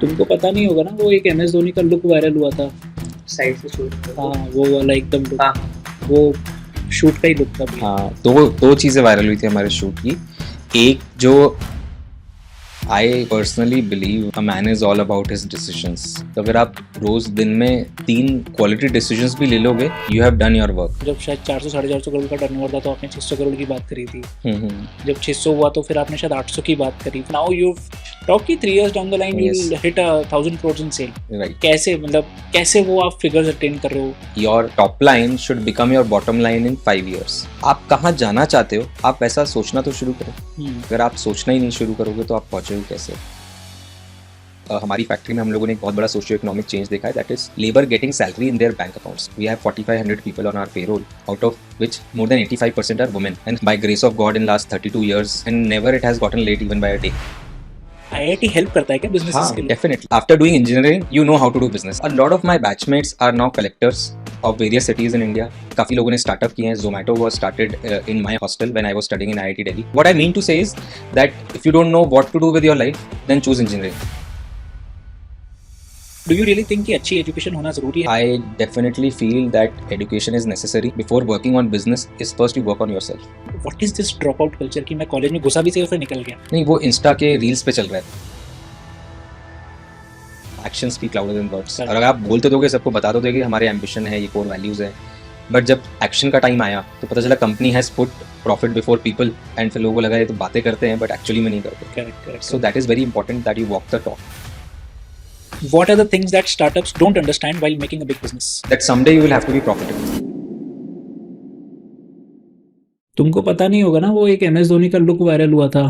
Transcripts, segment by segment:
तुमको पता नहीं होगा ना, वो एक एम एस धोनी का लुक वायरल हुआ था। साइड से शूट हाँ, वो वाला एकदम लुक। हाँ वो शूट का ही लुक था भैया। हाँ, दो चीज़ें वायरल हुई थी हमारे शूट की। एक जो I personally believe a man is all about his decisions. तो अगर आप रोज दिन में 3 क्वालिटी डिसीजंस भी ले लोगे, you have done your work. जब शायद 400-450 करोड़ का टर्नओवर था तो आपने 600 करोड़ की बात करी थी। जब 600 हुआ तो फिर आपने शायद 800 की बात करी। नाउ यू टॉक की 3 years down the line you will hit 1000 crores in sale. Right. कैसे, मतलब कैसे वो आप फिगर्स अटेन कर रहे हो? Your top line should become your bottom line in 5 years। आप कहाँ जाना चाहते हो, आप वैसा सोचना तो शुरू करो। अगर आप सोचना ही नहीं शुरू करोगे तो आप पहुंचोगे कैसे? हमारी फैक्ट्री में हम लोगों ने एक बहुत बड़ा सोशियो इकोनॉमिक चेंज देखा है, that is labour getting salary in their bank accounts. We have 4500 people on our payroll, out of which more than 85% are women, and by grace of God in last 32 years and never it has gotten late even by a day. IIT help करता है क्या businesses के लिए? Definitely. After doing engineering, you know how to do business. A lot of my batchmates are now collectors of various cities in India. काफी लोगों ने startup किए हैं. Zomato was started in my hostel when I was studying in IIT Delhi. What I mean to say is that if you don't know what to do with your life, then choose engineering. Do you really think कि अच्छी education होना जरूरी है? I definitely feel that education is necessary. Before working on business, is first you work on yourself. What is this drop out culture कि मैं college में घुसा भी सही और फिर निकल गया? नहीं, वो इंस्टा के रील्स पे चल रहा है. Action speak louder than words. और अगर आप बोलते दोगे, सबको बता दोगे कि हमारे एम्बिशन है, ये कोर वैल्यूज है, बट जब एक्शन का टाइम आया तो पता चला company has put profit before people, and फिर लोगों को लगा ये तो बातें करते हैं बट एक्चुअली में नहीं करते। Correct. So that is very important that you walk the talk. What are the things that startups don't understand while making a big business? That someday you will have to be profitable. तुमको पता नहीं होगा ना, वो एक M S Dhoni का look viral हुआ था,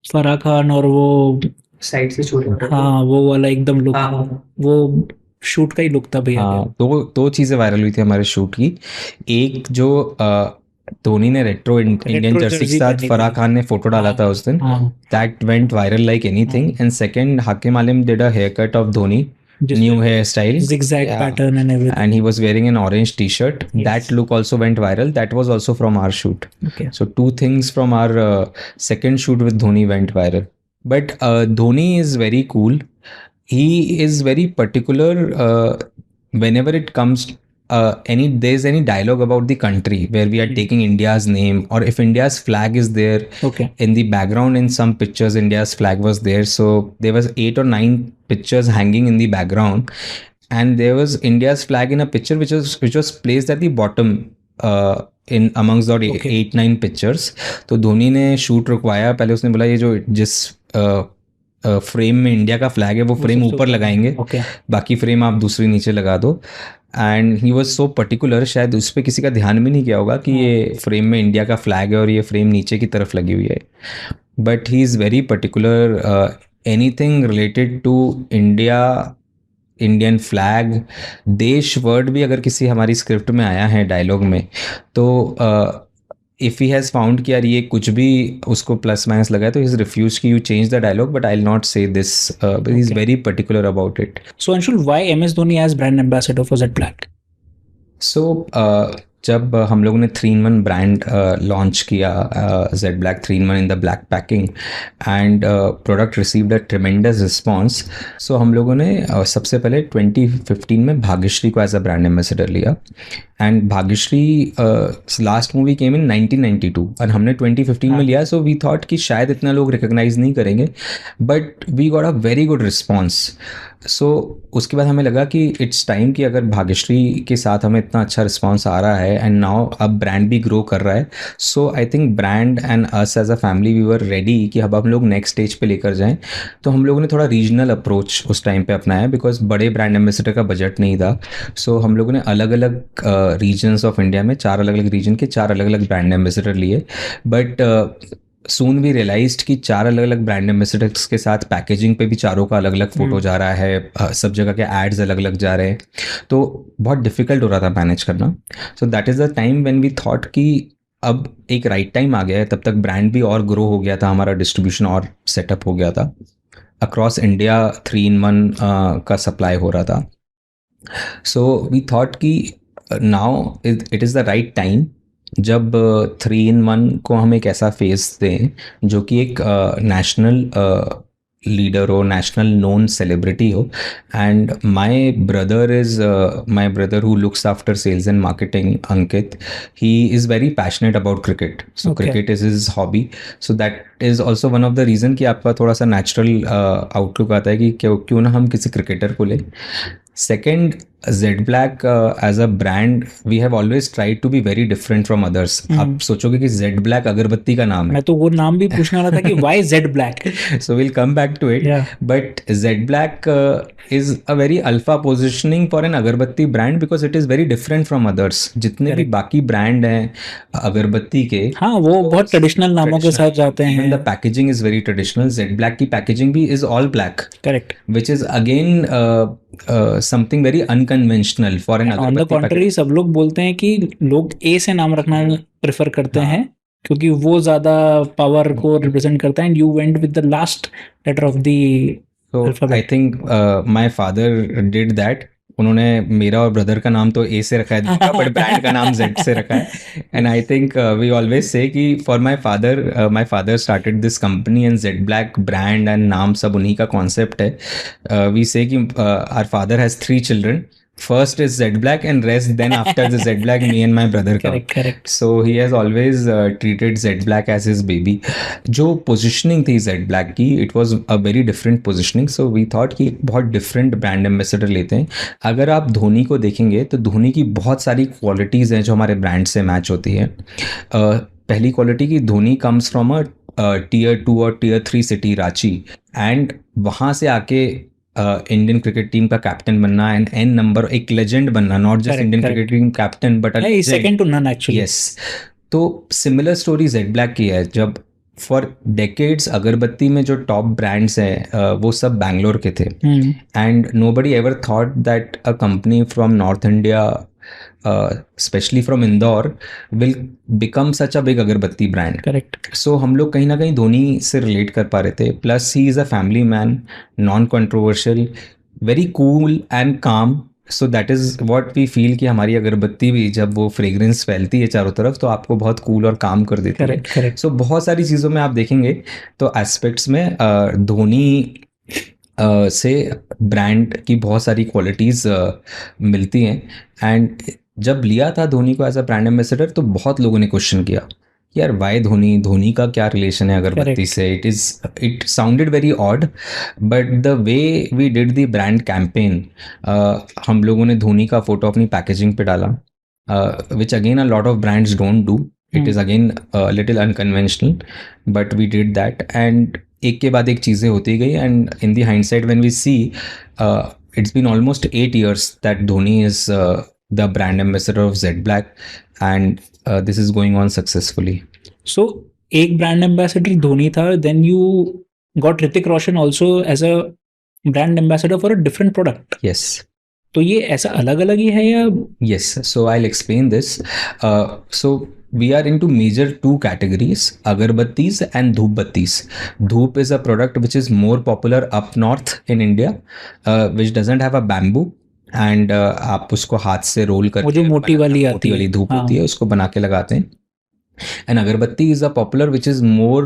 फराह खान और वो। साइड से शूट। हाँ, वो वाला एकदम लुक। हाँ वो शूट का ही लुक था भैया। हाँ, दो चीज़ें वायरल हुई थी हमारे शूट की। एक जो धोनी ने रेट्रो इंडियन जर्सी के साथ फराह खान ने फोटो डाला था उस दिन, that went viral like anything. And second, Hakim Aalim did a hair cut of Dhoni, new hairstyle, zigzag pattern and everything, and he was wearing an orange t-shirt. That look also went viral. That was also from our shoot. Okay. So 2 things from our second shoot with Dhoni went viral. But Dhoni is very cool. He is very particular whenever it comes there's any dialogue about the country where we are taking India's name, or if India's flag is there. Okay. In the background, in some pictures India's flag was there, so there was 8 or 9 pictures hanging in the background, and there was India's flag in a picture which was placed at the bottom in amongst the 8-9 pictures. तो धोनी ने shoot रुकवाया। पहले उसने बोला ये जो जिस frame में India का फ्लैग है वो फ्रेम ऊपर लगाएंगे, बाकी फ्रेम आप दूसरी नीचे लगा दो। And he was so particular, शायद उस पर किसी का ध्यान भी नहीं किया होगा कि ये फ्रेम में इंडिया का फ्लैग है और ये फ्रेम नीचे की तरफ लगी हुई है। But he is very particular, anything related to India, Indian flag, देश वर्ड भी अगर किसी हमारी स्क्रिप्ट में आया है डायलॉग में, तो if he has found कि यार ये कुछ भी उसको प्लस माइनस लगा है, तो he's refused कि you change the dialogue, but I'll not say this, but he's very particular about it. So Anshul, why MS Dhoni as brand ambassador for Z Black? So जब हम लोगों ने 3-in-1 brand launch किया, Z black 3-in-1 in the black packing, and product received a tremendous response. So हम लोगों ने सबसे पहले 2015 में भाग्यश्री को एज अ ब्रांड एम्बेसडर लिया, and Bhagyashree last movie came in 1992 और हमने 2015 में लिया। सो वी थॉट कि शायद इतना लोग रिकॉग्नाइज नहीं करेंगे, but we got a very good response. So उसके बाद हमें लगा कि इट्स टाइम कि अगर भाग्यश्री के साथ हमें इतना अच्छा रिस्पॉन्स आ रहा है, एंड नाउ अब ब्रांड भी ग्रो कर रहा है, so I think brand and us as a family we were ready कि अब हम लोग नेक्स्ट स्टेज पे लेकर जाएं। तो हम लोगों ने थोड़ा रीजनल अप्रोच उस टाइम पे अपनाया, बिकॉज बड़े ब्रांड एम्बेसडर का बजट नहीं था। सो हम लोगों ने अलग अलग रीजन्स ऑफ इंडिया में 4 अलग अलग रीजन के 4 अलग अलग ब्रांड एम्बेसडर लिए। बट सून वी रियलाइज्ड कि 4 अलग अलग ब्रांड एम्बेसडर्स के साथ पैकेजिंग पे भी चारों का अलग अलग फोटो जा रहा है, सब जगह के एड्स अलग अलग जा रहे हैं, तो बहुत डिफिकल्ट हो रहा था मैनेज करना। So that is the time when we thought कि अब एक राइट टाइम आ गया है। तब तक ब्रांड भी और ग्रो हो गया था, हमारा डिस्ट्रीब्यूशन और सेटअप हो गया था, अक्रॉस इंडिया 3-in-1 का सप्लाई हो रहा था। सो वी थॉट कि now it is the right time, जब 3-in-1 को हम एक ऐसा फेस दें जो कि एक नेशनल लीडर हो, नेशनल नोन सेलिब्रिटी हो. And my brother who looks after sales and marketing, Ankit, he is very passionate about cricket. So Okay. Cricket is his hobby. So that is also one of the reason कि आपका थोड़ा सा natural outlook आता है कि क्यों ना हम किसी क्रिकेटर को लें. Second, Z Black as a brand, we have always tried to be very different from others. आप सोचोगे कि Z Black अगरबत्ती का नाम है. मैं तो वो नाम भी पूछने वाला था कि why Z Black? So we'll come back to it. Yeah. But Z Black is a very alpha positioning for an अगरबत्ती brand because it is very different from others. जितने भी बाकी brand हैं अगरबत्ती के, हाँ वो बहुत ट्रेडिशनल नामों के साथ जाते even हैं. the packaging is very traditional. Z Black की packaging भी is all black. Correct. Which is again something very unconventional for an On the अगरबत्ती contrary, सब लोग बोलते हैं कि लोग A से नाम रखना प्रेफर करते हैं क्योंकि वो ज्यादा पावर को रिप्रेजेंट करता है. And you went with the last letter of the So I think my father did that. उन्होंने मेरा और ब्रदर का नाम तो ए से रखा है, बट ब्रांड का नाम जेड से रखा है. And I think we always say कि for my father started this company and Z black brand and नाम सब उन्हीं का कॉन्सेप्ट है. वी से कि our father has 3 children. First is Z Black and rest then after the Z Black me and my brother come. Correct. So he has always treated Z Black as his baby. जो positioning थी Z Black की, it was a very different positioning. So we thought कि बहुत different brand ambassador लेते हैं. अगर आप धोनी को देखेंगे तो धोनी की बहुत सारी qualities हैं जो हमारे brand से match होती है. पहली quality की Dhoni comes from a tier 2 और tier 3 city रांची, and वहाँ से आके इंडियन क्रिकेट टीम का कैप्टन बनना एंड एन नंबर एक लेजेंड बनना, not just Indian cricket team captain but second to none actually. Yes. तो सिमिलर स्टोरी जेड ब्लैक की है. जब फॉर डेकेड्स अगरबत्ती में जो टॉप ब्रांड्स हैं वो सब बैंगलोर के थे, and nobody ever thought that a company from north India, especially from Indore, will become such a big अगरबत्ती brand. Correct. So हम लोग कहीं ना कहीं धोनी से रिलेट कर पा रहे थे. Plus he is a family man, non-controversial, very cool and calm. So that is what we feel कि हमारी अगरबत्ती भी जब वो फ्रेग्रेंस फैलती है चारों तरफ तो आपको बहुत कूल और काम कर देती है. Correct. So बहुत सारी चीज़ों में आप देखेंगे तो एस्पेक्ट्स में धोनी से ब्रांड की बहुत सारी क्वालिटीज़ मिलती हैं. एंड जब लिया था धोनी को एज अ ब्रांड एम्बेसडर तो बहुत लोगों ने क्वेश्चन किया यार वाई धोनी का क्या रिलेशन है अगरबत्ती से. It sounded very odd but the way we did the brand campaign, हम लोगों ने धोनी का फोटो अपनी पैकेजिंग पे डाला, which again a lot of brands don't do. It is again little unconventional but we did that. And एक के बाद एक चीज़ें होती गई. And in the hindsight when we see it's been almost 8 years that Dhoni is the brand ambassador of Z Black, and this is going on successfully. So एक brand ambassador Dhoni था, then you got Hrithik Roshan also as a brand ambassador for a different product. Yes. तो ये ऐसा अलग अलग ही है या? Yes, so I'll explain this. So we are into major 2 categories, agarbattis and dhoop battis. Dhoop is a product which is more popular up north in India, which doesn't have a bamboo, and आप उसको हाथ से role करके, वो जो मोटी वाली धूप होती है उसको बना के लगाते हैं. And agarbatti is a popular which is more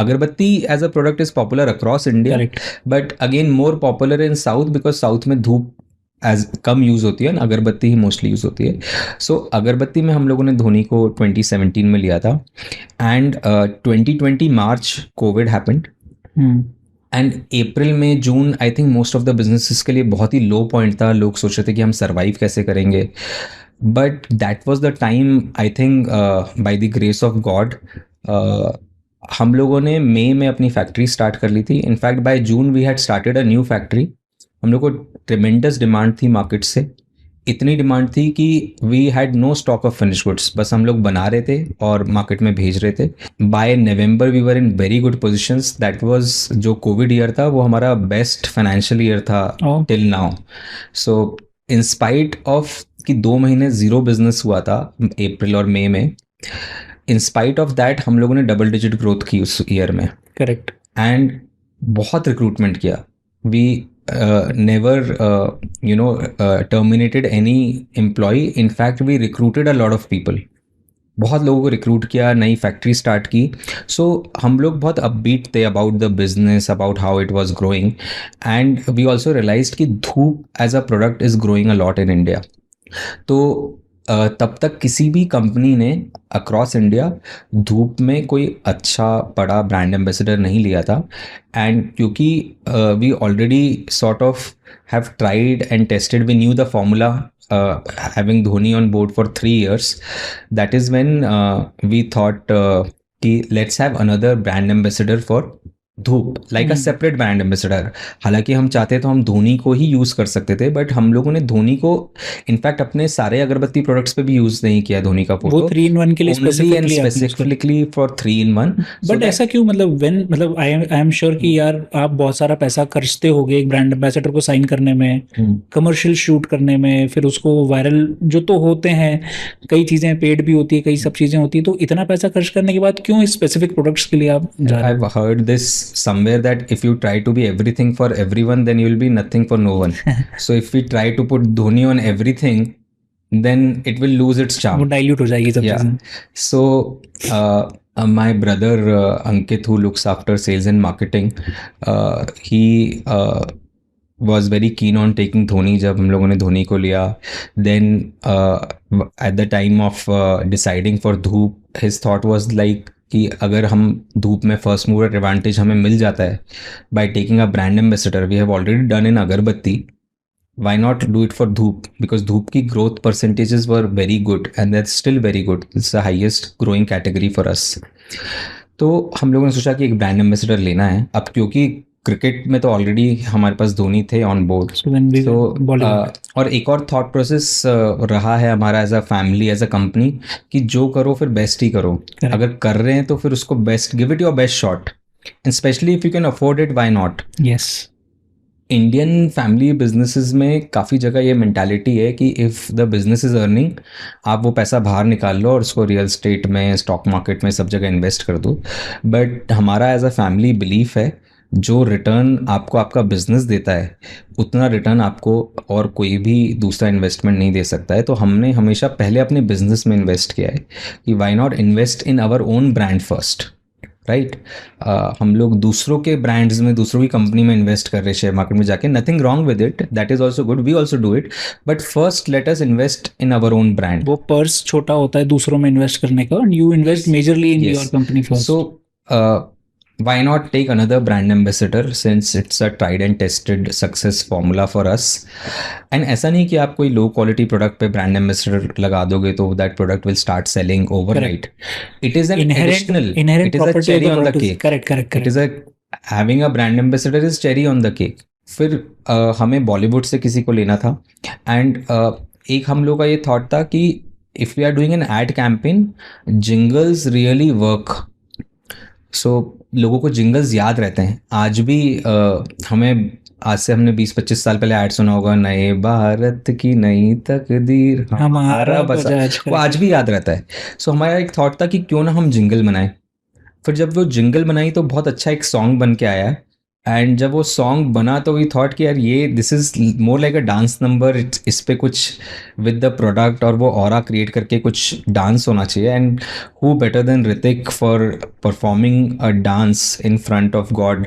agarbatti as a product is popular across India. Correct. But again more popular in south because south में धूप एज कम यूज़ होती है, अगरबत्ती ही मोस्टली यूज़ होती है. सो अगरबत्ती में हम लोगों ने धोनी को 2017 में लिया था. And 2020 March Covid happened, and April में June I think most of the businesses के लिए बहुत ही लो पॉइंट था. लोग सोच रहे थे कि हम सर्वाइव कैसे करेंगे, but that was the time I think by the grace of God हम लोगों ने मई में अपनी फैक्ट्री स्टार्ट कर ली थी. In fact by June we had started a new factory. हम लोग को ट्रेमेंडस डिमांड थी मार्केट से. इतनी डिमांड थी कि we had no stock of finish goods, बस हम लोग बना रहे थे और मार्केट में भेज रहे थे. By November we were in very good positions. That was जो कोविड ईयर था वो हमारा बेस्ट फाइनेंशियल ईयर था till now. So in spite of कि 2 महीने ज़ीरो बिजनेस हुआ था अप्रैल और मई में, इन स्पाइट ऑफ दैट हम लोगों ने डबल डिजिट ग्रोथ की उस ईयर में. करेक्ट. एंड बहुत रिक्रूटमेंट किया. We never terminated any employee. In fact we recruited a lot of people बहुत लोगों को रिक्रूट किया, नई फैक्ट्री स्टार्ट की. सो हम लोग बहुत अपबीट थे about the business, about how it was growing. And we also realised कि dhoop as a product is growing a lot in India. तो तब तक किसी भी कंपनी ने अक्रॉस इंडिया धूप में कोई अच्छा बड़ा ब्रांड एम्बेसडर नहीं लिया था. एंड क्योंकि we already sort of have tried and tested, we knew the formula, having Dhoni on board for 3 years, that is when we thought कि let's have another brand ambassador for धूप, like a separate brand ambassador. हालांकि हम चाहते तो हम धोनी को ही use कर सकते थे, बट हम लोगों ने धोनी को इनफैक्ट अपने सारे अगरबत्ती प्रोडक्ट्स पे भी यूज़ नहीं किया धोनी का फोटो. वो 3-in-1 के लिए स्पेसिफिकली फॉर 3-in-1. बट ऐसा क्यों, मतलब आई एम श्योर कि यार आप बहुत सारा पैसा खर्चते होगे एक ब्रांड एम्बेसडर को साइन करने में, कमर्शियल शूट करने में, फिर उसको वायरल जो तो होते हैं, कई चीज़ें पेड भी होती है, कई सब चीज़ें होती है, तो इतना पैसा खर्च करने के बाद क्यों इस स्पेसिफिक प्रोडक्ट्स के लिए आप जा रहे हैं? I've heard this somewhere that if you try to be everything for everyone, then you will be nothing for no one. So if we try to put Dhoni on everything, then it will lose its charm. वो dilute हो जाएगी सब चीज़ें. So my brother Ankit, who looks after sales and marketing, he was very keen on taking Dhoni. जब हम लोगों ने धोनी को लिया, then at the time of deciding for Dhoop, his thought was like कि अगर हम धूप में फर्स्ट मूवर एडवांटेज हमें मिल जाता है by taking a brand ambassador, we have already done in agarbatti, why not do it for धूप? Because धूप की growth percentages were very good and that's still very good. It's the highest growing category for us. तो हम लोगों ने सोचा कि एक ब्रांड एम्बेसडर लेना है. अब क्योंकि क्रिकेट में तो ऑलरेडी हमारे पास धोनी थे ऑन बोर्ड, और एक और थॉट प्रोसेस रहा है हमारा as a family, as a company, कि जो करो फिर बेस्ट ही करो. अगर कर रहे हैं तो फिर उसको best, give it your best shot, and specially if you can afford it, why not. Yes, Indian family businesses में काफ़ी जगह ये मेंटालिटी है कि if the business is earning, आप वो पैसा बाहर निकाल लो और उसको रियल स्टेट में, स्टॉक मार्केट में, सब जगह इन्वेस्ट कर दो. बट हमारा एज अ फैमिली बिलीफ है, जो रिटर्न आपको आपका बिजनेस देता है उतना रिटर्न आपको और कोई भी दूसरा इन्वेस्टमेंट नहीं दे सकता है. तो हमने हमेशा पहले अपने बिजनेस में इन्वेस्ट किया है कि why not invest in our own brand first, right. हम लोग दूसरों के ब्रांड्स में, दूसरों की कंपनी में इन्वेस्ट कर रहे शेयर मार्केट में जाके, nothing wrong with it, that is also good, we also do it, but first let us invest in our own brand. वो पर्स छोटा होता है दूसरों में इन्वेस्ट करने का, and you invest majorly in your company first. So why not take another brand ambassador since it's a tried and tested success formula for us. And ऐसा नहीं कि आप कोई लो क्वालिटी प्रोडक्ट पे ब्रांड एम्बेसडर लगा दोगे तो that product will start selling overnight. It is an additional, it is a cherry on the cake. Correct. It is having a brand ambassador is cherry on the cake. फिर हमें बॉलीवुड से किसी को लेना था, एंड एक हम लोग का ये थॉट था कि if we are doing an ad campaign, jingles really work. सो लोगों को जिंगल्स याद रहते हैं आज भी. हमें आज से हमने 20-25 साल पहले ऐड सुना होगा, नए भारत की नई तकदीर हमारा बसा, वो आज भी याद रहता है. सो हमारा एक थॉट था कि क्यों ना हम जिंगल बनाएं. फिर जब वो जिंगल बनाई तो बहुत अच्छा एक सॉन्ग बन के आया, एंड जब वो सॉन्ग बना तो वी थॉट कि यार ये this is more like a dance number, इस पे कुछ विद द प्रोडक्ट और वो ऑरा क्रिएट करके कुछ डांस होना चाहिए. And who better than Hrithik for performing a dance in front of God,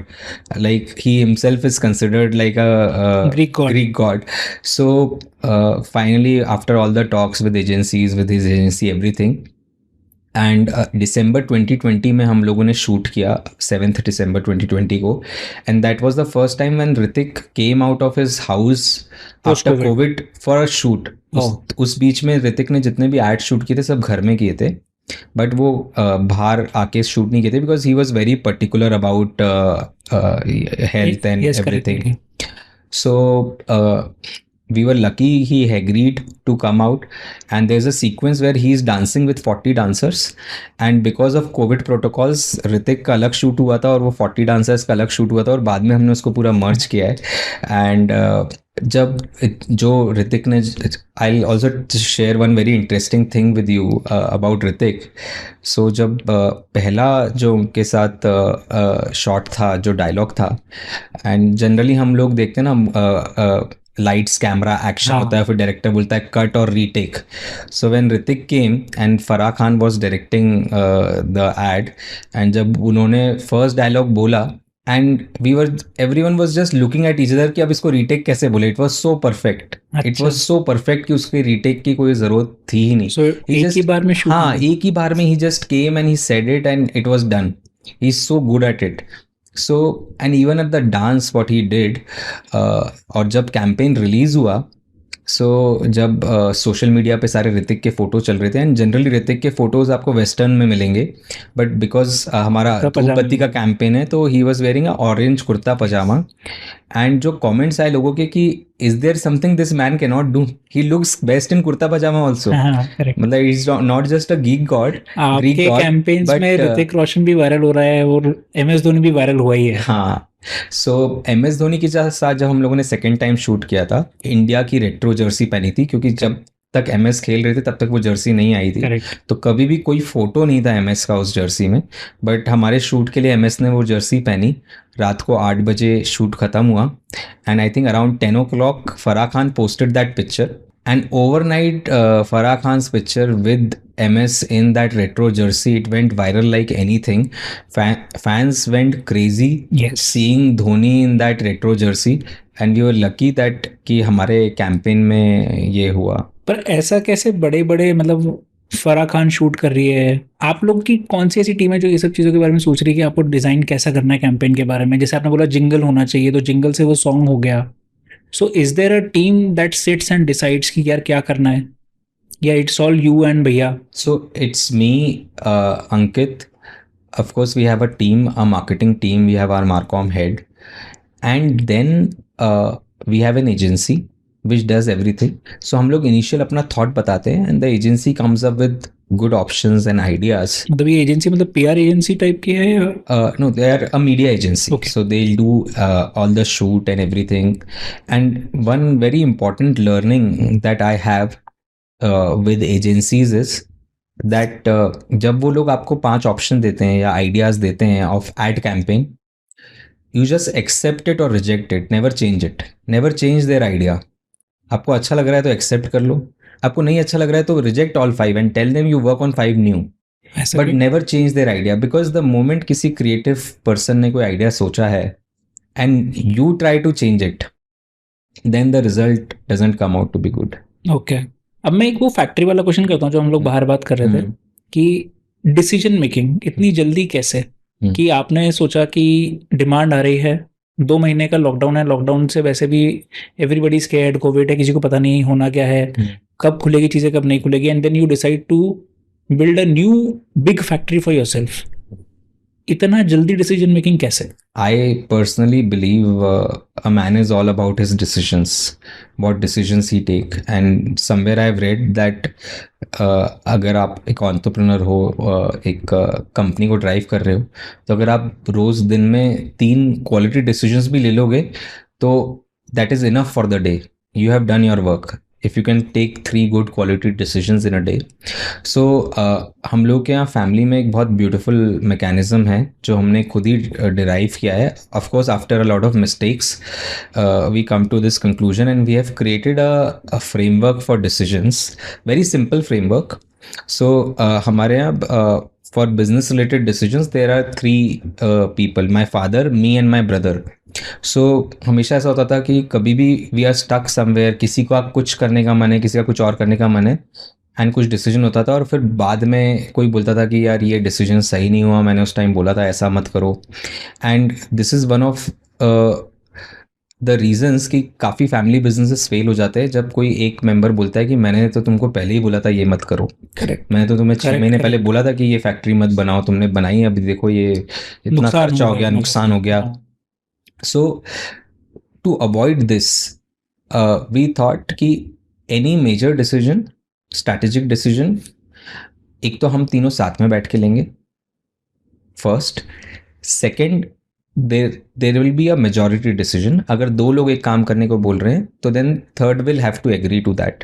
like he himself is considered like a Greek god. So finally after all the talks with agencies, with his agency, everything, and December 2020 में हम लोगों ने shoot किया, 7 दिसंबर 2020 को, and that was the first time when Hrithik came out of his house after Covid for a shoot. उस बीच में ऋतिक ने जितने भी एड शूट किए थे सब घर में किए थे, बट वो बाहर आके शूट नहीं किए थे because he was very particular about health and everything. So we were lucky he agreed to come out, and there's a sequence where he is dancing with 40 dancers, and because of covid protocols Hrithik का अलग shoot हुआ था और वो 40 dancers का अलग shoot हुआ था, और बाद में हमने उसको पूरा मर्ज किया है. एंड जब जो ऋतिक ने, I also share one very interesting thing with you about Hrithik. So जब पहला जो उनके साथ शॉट था, जो डायलॉग था, एंड जनरली हम लोग देखते हैं ना लाइट्स कैमरा एक्शन हाँ। होता है, फिर डायरेक्टर बोलता है कट और retake. So when Hrithik came and Farah Khan was directing the ad, and जब उन्होंने फर्स्ट डायलॉग बोला and everyone was just looking at each other कि अब इसको रीटेक कैसे बोले. It was so perfect. It अच्छा। was so perfect कि उसके रीटेक की कोई ज़रूरत थी ही नहीं. So, He एक just- ही बार में shoot हाँ, हो गया। एक ही बार में he just came and he said it and it was done. He's so good at it. So and even at the dance what he did, और जब कैंपेन रिलीज हुआ, सो जब सोशल मीडिया पे सारे ऋतिक के फ़ोटो चल रहे थे, एंड जनरली ऋतिक के फ़ोटोज़ आपको वेस्टर्न में मिलेंगे, बट बिकॉज हमारा कुर्ता धूप पजामा बत्ती का कैंपेन है तो he was wearing a orange kurta pyjama. And जो कमेंट्स आए लोगों के कि is there something this man can not do, he looks best in kurta pyjama also. हाँ, correct। मतलब इज नॉट जस्ट अ गीक गॉड, आपके कैंपेन्स में ऋतिक रोशन भी वायरल हो रहा है और MS धोनी भी वायरल हुआ ही है। हाँ. सो MS धोनी के साथ जब हम लोगों ने सेकेंड टाइम शूट किया था, इंडिया की रेट्रो जर्सी पहनी थी, क्योंकि जब तक MS खेल रहे थे तब तक वो जर्सी नहीं आई थी. Correct। तो कभी भी कोई फोटो नहीं था MS का उस जर्सी में, बट हमारे शूट के लिए MS ने वो जर्सी पहनी. रात को 8 बजे शूट खत्म हुआ and I think around 10 o'clock Farah Khan posted that picture, and overnight Farah Khan's picture with MS in that retro jersey, it went viral like anything. Fans went crazy Yes। seeing Dhoni in that retro jersey, and we were lucky that कि हमारे campaign में ये हुआ. पर ऐसा कैसे बड़े बड़े मतलब फराह खान शूट कर रही है, आप लोग की कौन सी ऐसी टीम है जो ये सब चीज़ों के बारे में सोच रही है कि आपको डिज़ाइन कैसा करना है कैंपेन के बारे में? जैसे आपने बोला जिंगल होना चाहिए, तो जिंगल से वो सॉन्ग हो गया. So is there a team that sits and decides कि यार क्या करना है, या इट्स ऑल यू एंड भैया? So it's me, Ankit. Of course, we have a team, a marketing team. We have our Marcom head, and then we have an agency which does everything. So हम लोग initial अपना thought बताते हैं, and the agency comes up with good options and ideas. मतलब ये agency मतलब PR agency type की है या? No, they are a media agency. Okay. So they'll do all the shoot and everything. And one very important learning that I have with agencies is that जब वो लोग आपको 5 option देते हैं या आइडियाज देते हैं of ad campaign, you just accept it और reject it, never change it, never change their idea. आपको अच्छा लग रहा है तो एक्सेप्ट कर लो, आपको नहीं अच्छा लग रहा है तो reject all 5 and tell them you work on 5 new, ऐसा बट भी? Never change their idea. Because the moment किसी क्रिएटिव पर्सन ने कोई आइडिया सोचा है and you try to change it, then the result doesn't come out to be good. Okay. अब मैं एक वो फैक्ट्री वाला क्वेश्चन करता हूँ जो हम लोग बाहर बात कर रहे थे कि डिसीजन मेकिंग इतनी जल्दी कैसे, कि आपने सोचा कि डिमांड आ रही है, 2 महीने का लॉकडाउन है, लॉकडाउन से वैसे भी एवरीबडी स्कैर्ड, कोविड है, किसी को पता नहीं होना क्या है, कब खुलेगी चीज़ें कब नहीं खुलेगी, and then you decide to build a new big factory for yourself. इतना जल्दी डिसीजन मेकिंग कैसे? I personally believe a man is all about his decisions, what decisions he take, and somewhere I've read that अगर आप एक entrepreneur हो, एक company को drive कर रहे हो, तो अगर आप रोज़ दिन में 3 क्वालिटी डिसीजंस भी ले लोगे तो that is enough for the day. You have done your work. If you can take 3 good quality decisions in a day. So हम लोग के यहाँ फैमिली में एक बहुत ब्यूटीफुल मैकेनिज्म है जो हमने खुद ही डिराइव किया है. Of course after a lot of mistakes we come to this conclusion and we have created a framework for decisions, very simple framework. So हमारे यहाँ for business related decisions there are 3 people, my father, me and my brother. So हमेशा ऐसा होता था कि कभी भी we are stuck somewhere, किसी का कुछ करने का मन है, किसी का कुछ और करने का मन है, एंड कुछ डिसीजन होता था और फिर बाद में कोई बोलता था कि यार ये डिसीजन सही नहीं हुआ, मैंने उस टाइम बोला था ऐसा मत करो. And this is one of the reasons कि काफ़ी फैमिली बिजनेसेस फेल हो जाते हैं जब कोई एक मेंबर बोलता है कि मैंने तो तुमको पहले ही बोला था ये मत करो. करेक्ट. मैंने तो तुम्हें 6 महीने पहले बोला था कि ये फैक्ट्री मत बनाओ, तुमने बनाई, अभी देखो ये इतना खर्चा हो गया, नुकसान हो गया. So to avoid this we thought कि any major decision, strategic decision, एक तो हम तीनों साथ में बैठ के लेंगे first. Second, there will be a majority decision. अगर 2 लोग एक काम करने को बोल रहे हैं तो then third will have to agree to that.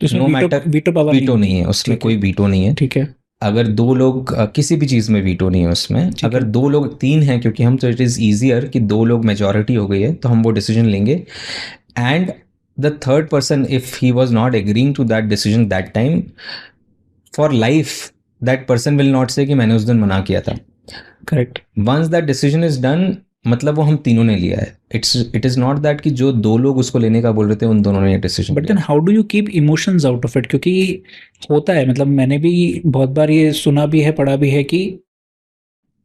No matter, veto नहीं है उसमें, कोई वीटो नहीं है. ठीक है. अगर 2 लोग किसी भी चीज़ में वीटो नहीं है उसमें. अगर 2 लोग 3 हैं, क्योंकि हम तो इट इज़ ईजियर कि 2 लोग मेजॉरिटी हो गई है तो हम वो डिसीजन लेंगे. And the third person, if he was not agreeing to that decision that time, for life that person will not say कि मैंने उस दिन मना किया था. Correct. Once that decision is done, मतलब वो हम तीनों ने लिया है. It is not that कि जो दो लोग उसको लेने का बोल रहे थे उन दोनों ने decision. But then how do you keep emotions out of it? क्योंकि होता है, मतलब मैंने भी बहुत बार ये सुना भी है, पढ़ा भी है कि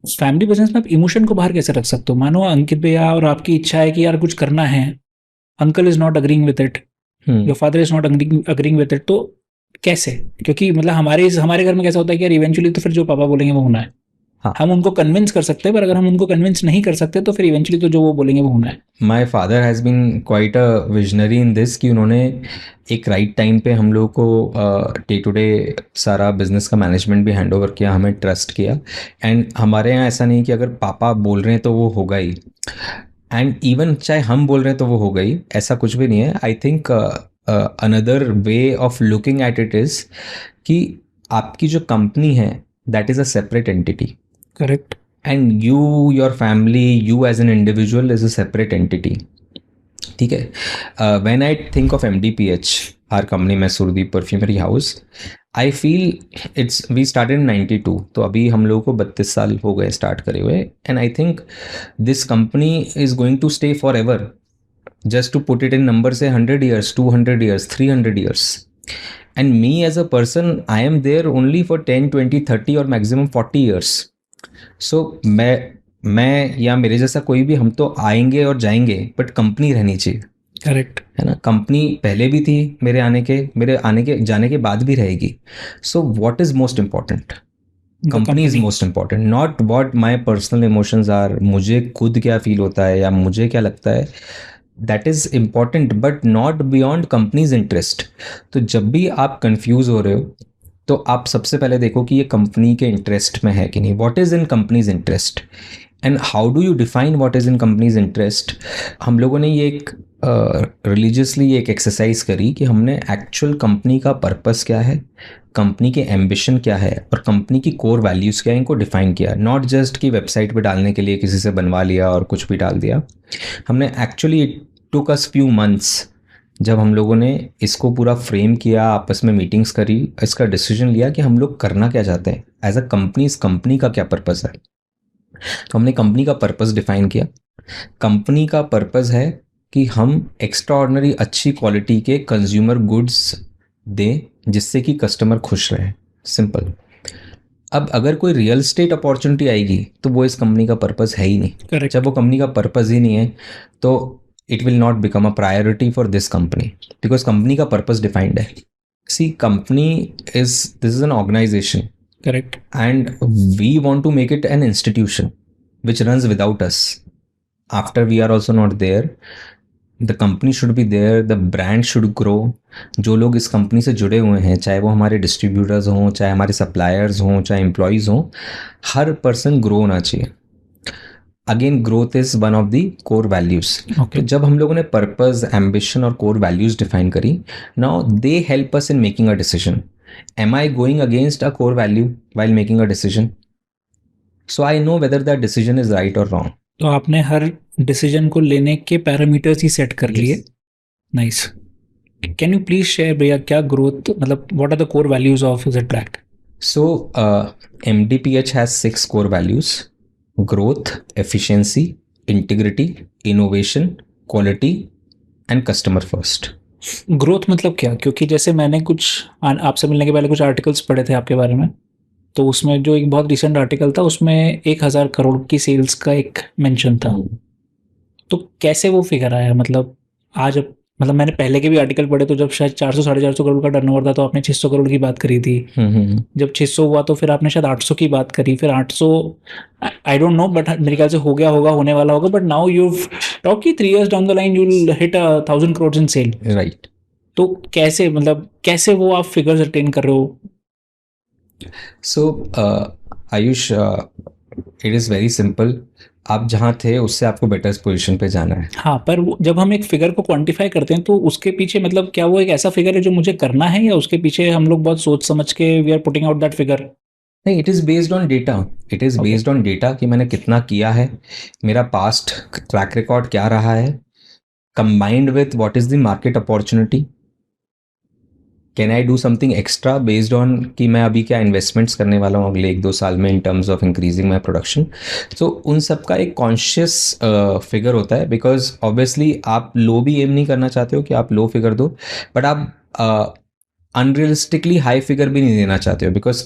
फैमिली बिजनेस में आप इमोशन को बाहर कैसे रख सकते हो? मानो अंकित भैया और आपकी इच्छा है कि यार कुछ करना है, uncle is not agreeing with it, your father is not agreeing with it, तो कैसे? क्योंकि मतलब हमारे घर में कैसा होता है कि यार इवेंचुअली तो फिर जो पापा बोलेंगे वो होना है. हाँ. हम उनको कन्विंस कर सकते हैं, पर अगर हम उनको कन्विंस नहीं कर सकते तो फिर इवेंचुअली तो जो वो बोलेंगे वो होना है. My father has been quite a visionary in this कि उन्होंने एक राइट टाइम पे हम लोग को डे टू डे सारा बिजनेस का मैनेजमेंट भी हैंड ओवर किया, हमें ट्रस्ट किया. एंड हमारे यहाँ ऐसा नहीं कि अगर पापा बोल रहे हैं तो वो होगा ही, एंड इवन चाहे हम बोल रहे हैं तो वो होगा ही, ऐसा कुछ भी नहीं है. I think another way of looking at it is कि आपकी जो कंपनी है that is a separate entity. Correct. And you, your family, you as an individual is a separate entity. ठीक है. When I think of MDPH, our company में Surdeep perfumery house, I feel we started in 92, तो अभी हम लोगों को 32 साल हो गए स्टार्ट करे हुए. And I think this company is going to stay forever. Just to put it in numbers, say 100 years, 200 years, 300 years. And me as a person, I am there only for 10, 20, 30 or maximum 40 years. सो मैं या मेरे जैसा कोई भी, हम तो आएंगे और जाएंगे, बट कंपनी रहनी चाहिए. करेक्ट है ना. कंपनी पहले भी थी, मेरे आने के जाने के बाद भी रहेगी. So what is most important? Company is most important, not what my personal emotions are. मुझे खुद क्या फील होता है या मुझे क्या लगता है, that is important, but not beyond companies interest. तो जब भी आप कंफ्यूज हो रहे हो तो आप सबसे पहले देखो कि ये कंपनी के इंटरेस्ट में है कि नहीं. What is in companies interest and how do you define what is in companies interest. हम लोगों ने ये एक रिलीजियसली एक एक्सरसाइज करी कि हमने एक्चुअल कंपनी का पर्पस क्या है, कंपनी के एम्बिशन क्या है और कंपनी की कोर वैल्यूज़ क्या है, इनको डिफाइन किया. नॉट जस्ट कि वेबसाइट पे डालने के लिए किसी से बनवा लिया और कुछ भी डाल दिया. हमने actually took us few months, जब हम लोगों ने इसको पूरा फ्रेम किया, आपस में मीटिंग्स करी, इसका डिसीजन लिया कि हम लोग करना क्या चाहते हैं एज अ कंपनी, इस कंपनी का क्या पर्पस है. तो हमने कंपनी का पर्पस डिफाइन किया. कंपनी का पर्पस है कि हम एक्स्ट्राऑर्डिनरी अच्छी क्वालिटी के कंज्यूमर गुड्स दें जिससे कि कस्टमर खुश रहे. सिंपल. अब अगर कोई रियल स्टेट अपॉर्चुनिटी आएगी तो वो इस कंपनी का पर्पस है ही नहीं. Correct. जब वो कंपनी का पर्पस ही नहीं है तो it will not become a priority for this company because company का purpose defined है. See, this is an organization. Correct. And we want to make it an institution which runs without us. After we are also not there, the company should be there, the brand should grow. जो लोग इस company से जुड़े हुए हैं, चाहे वो हमारे डिस्ट्रीब्यूटर्स हों, चाहे हमारे सप्लायर्स हों, चाहे एम्प्लॉयज़ हों, हर पर्सन ग्रो होना चाहिए. Again growth is one of the core values. तो जब हम लोगों ने पर्पस, एम्बिशन और कोर वैल्यूज डिफाइन करी, now they help us in making a decision. Am I going against a core value while making a decision? So I know whether that decision is right और wrong. तो आपने हर decision को लेने के parameters ही set कर लिए. Nice. Can you please share भैया, क्या ग्रोथ, मतलब what are the core values of Zed Black? So MDPH has 6 core values: growth, efficiency, integrity, innovation, quality and customer first. Growth मतलब क्या? क्योंकि जैसे मैंने कुछ आपसे मिलने के पहले कुछ आर्टिकल्स पढ़े थे आपके बारे में, तो उसमें जो एक बहुत रिसेंट आर्टिकल था उसमें 1000 करोड़ की सेल्स का एक मेंशन था. तो कैसे वो फिगर आया? मतलब आज, मतलब मैंने पहले के भी आर्टिकल पढ़े तो जब शायद 400-450 करोड़ का टर्नओवर था तो आपने 600 करोड़ की बात करी थी. जब 600 हुआ तो फिर आपने शायद 800 की बात करी, फिर 800 आई डोंट नो, बट मेरे ख्याल से हो गया होगा, होने वाला होगा. बट नाउ यू टॉक की 3 years down the line you will hit 1000 crore in sale. Right. तो कैसे, मतलब कैसे वो आप फिगर्स अटेन कर रहे हो? So Ayush, it is very simple. आप जहाँ थे उससे आपको बेटर पोजीशन पे जाना है. हाँ, पर जब हम एक फिगर को क्वांटिफाई करते हैं तो उसके पीछे, मतलब क्या वो एक ऐसा फिगर है जो मुझे करना है, या उसके पीछे हम लोग बहुत सोच समझ के we are putting out that figure? नहीं, it is based on data. It is based on data कि मैंने कितना किया है, मेरा पास्ट ट्रैक रिकॉर्ड क्या रहा है, combined with what is the market opportunity, can I do something extra based on कि मैं अभी क्या इन्वेस्टमेंट्स करने वाला हूँ अगले 1-2 साल में in terms of increasing my production. So उन सब का एक कॉन्शियस फिगर होता है, बिकॉज ऑब्वियसली आप लो भी एम नहीं करना चाहते हो कि आप लो फिगर दो, बट आप अनरियलिस्टिकली हाई फिगर भी नहीं देना चाहते हो, because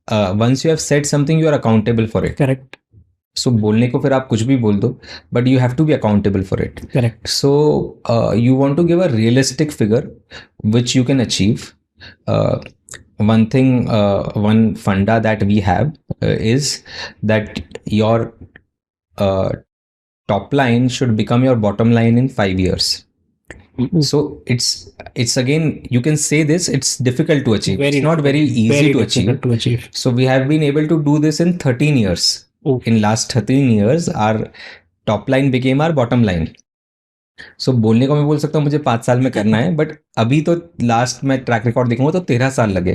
once you have said something you are accountable for it. Correct. So बोलने को फिर आप कुछ भी बोल दो, but you have to be accountable for it. Correct. So you want to give a realistic figure which you can achieve. One thing, one funda that we have is that your top line should become your bottom line in 5 years. So it's again, you can say this, it's difficult to achieve. It's not very easy to achieve. So we have been able to do this in 13 years. In last 13 years, our top line became our bottom line. So बोलने को मैं बोल सकता हूँ मुझे 5 साल में करना है, बट अभी तो लास्ट में ट्रैक रिकॉर्ड देखूंगा तो 13 साल लगे.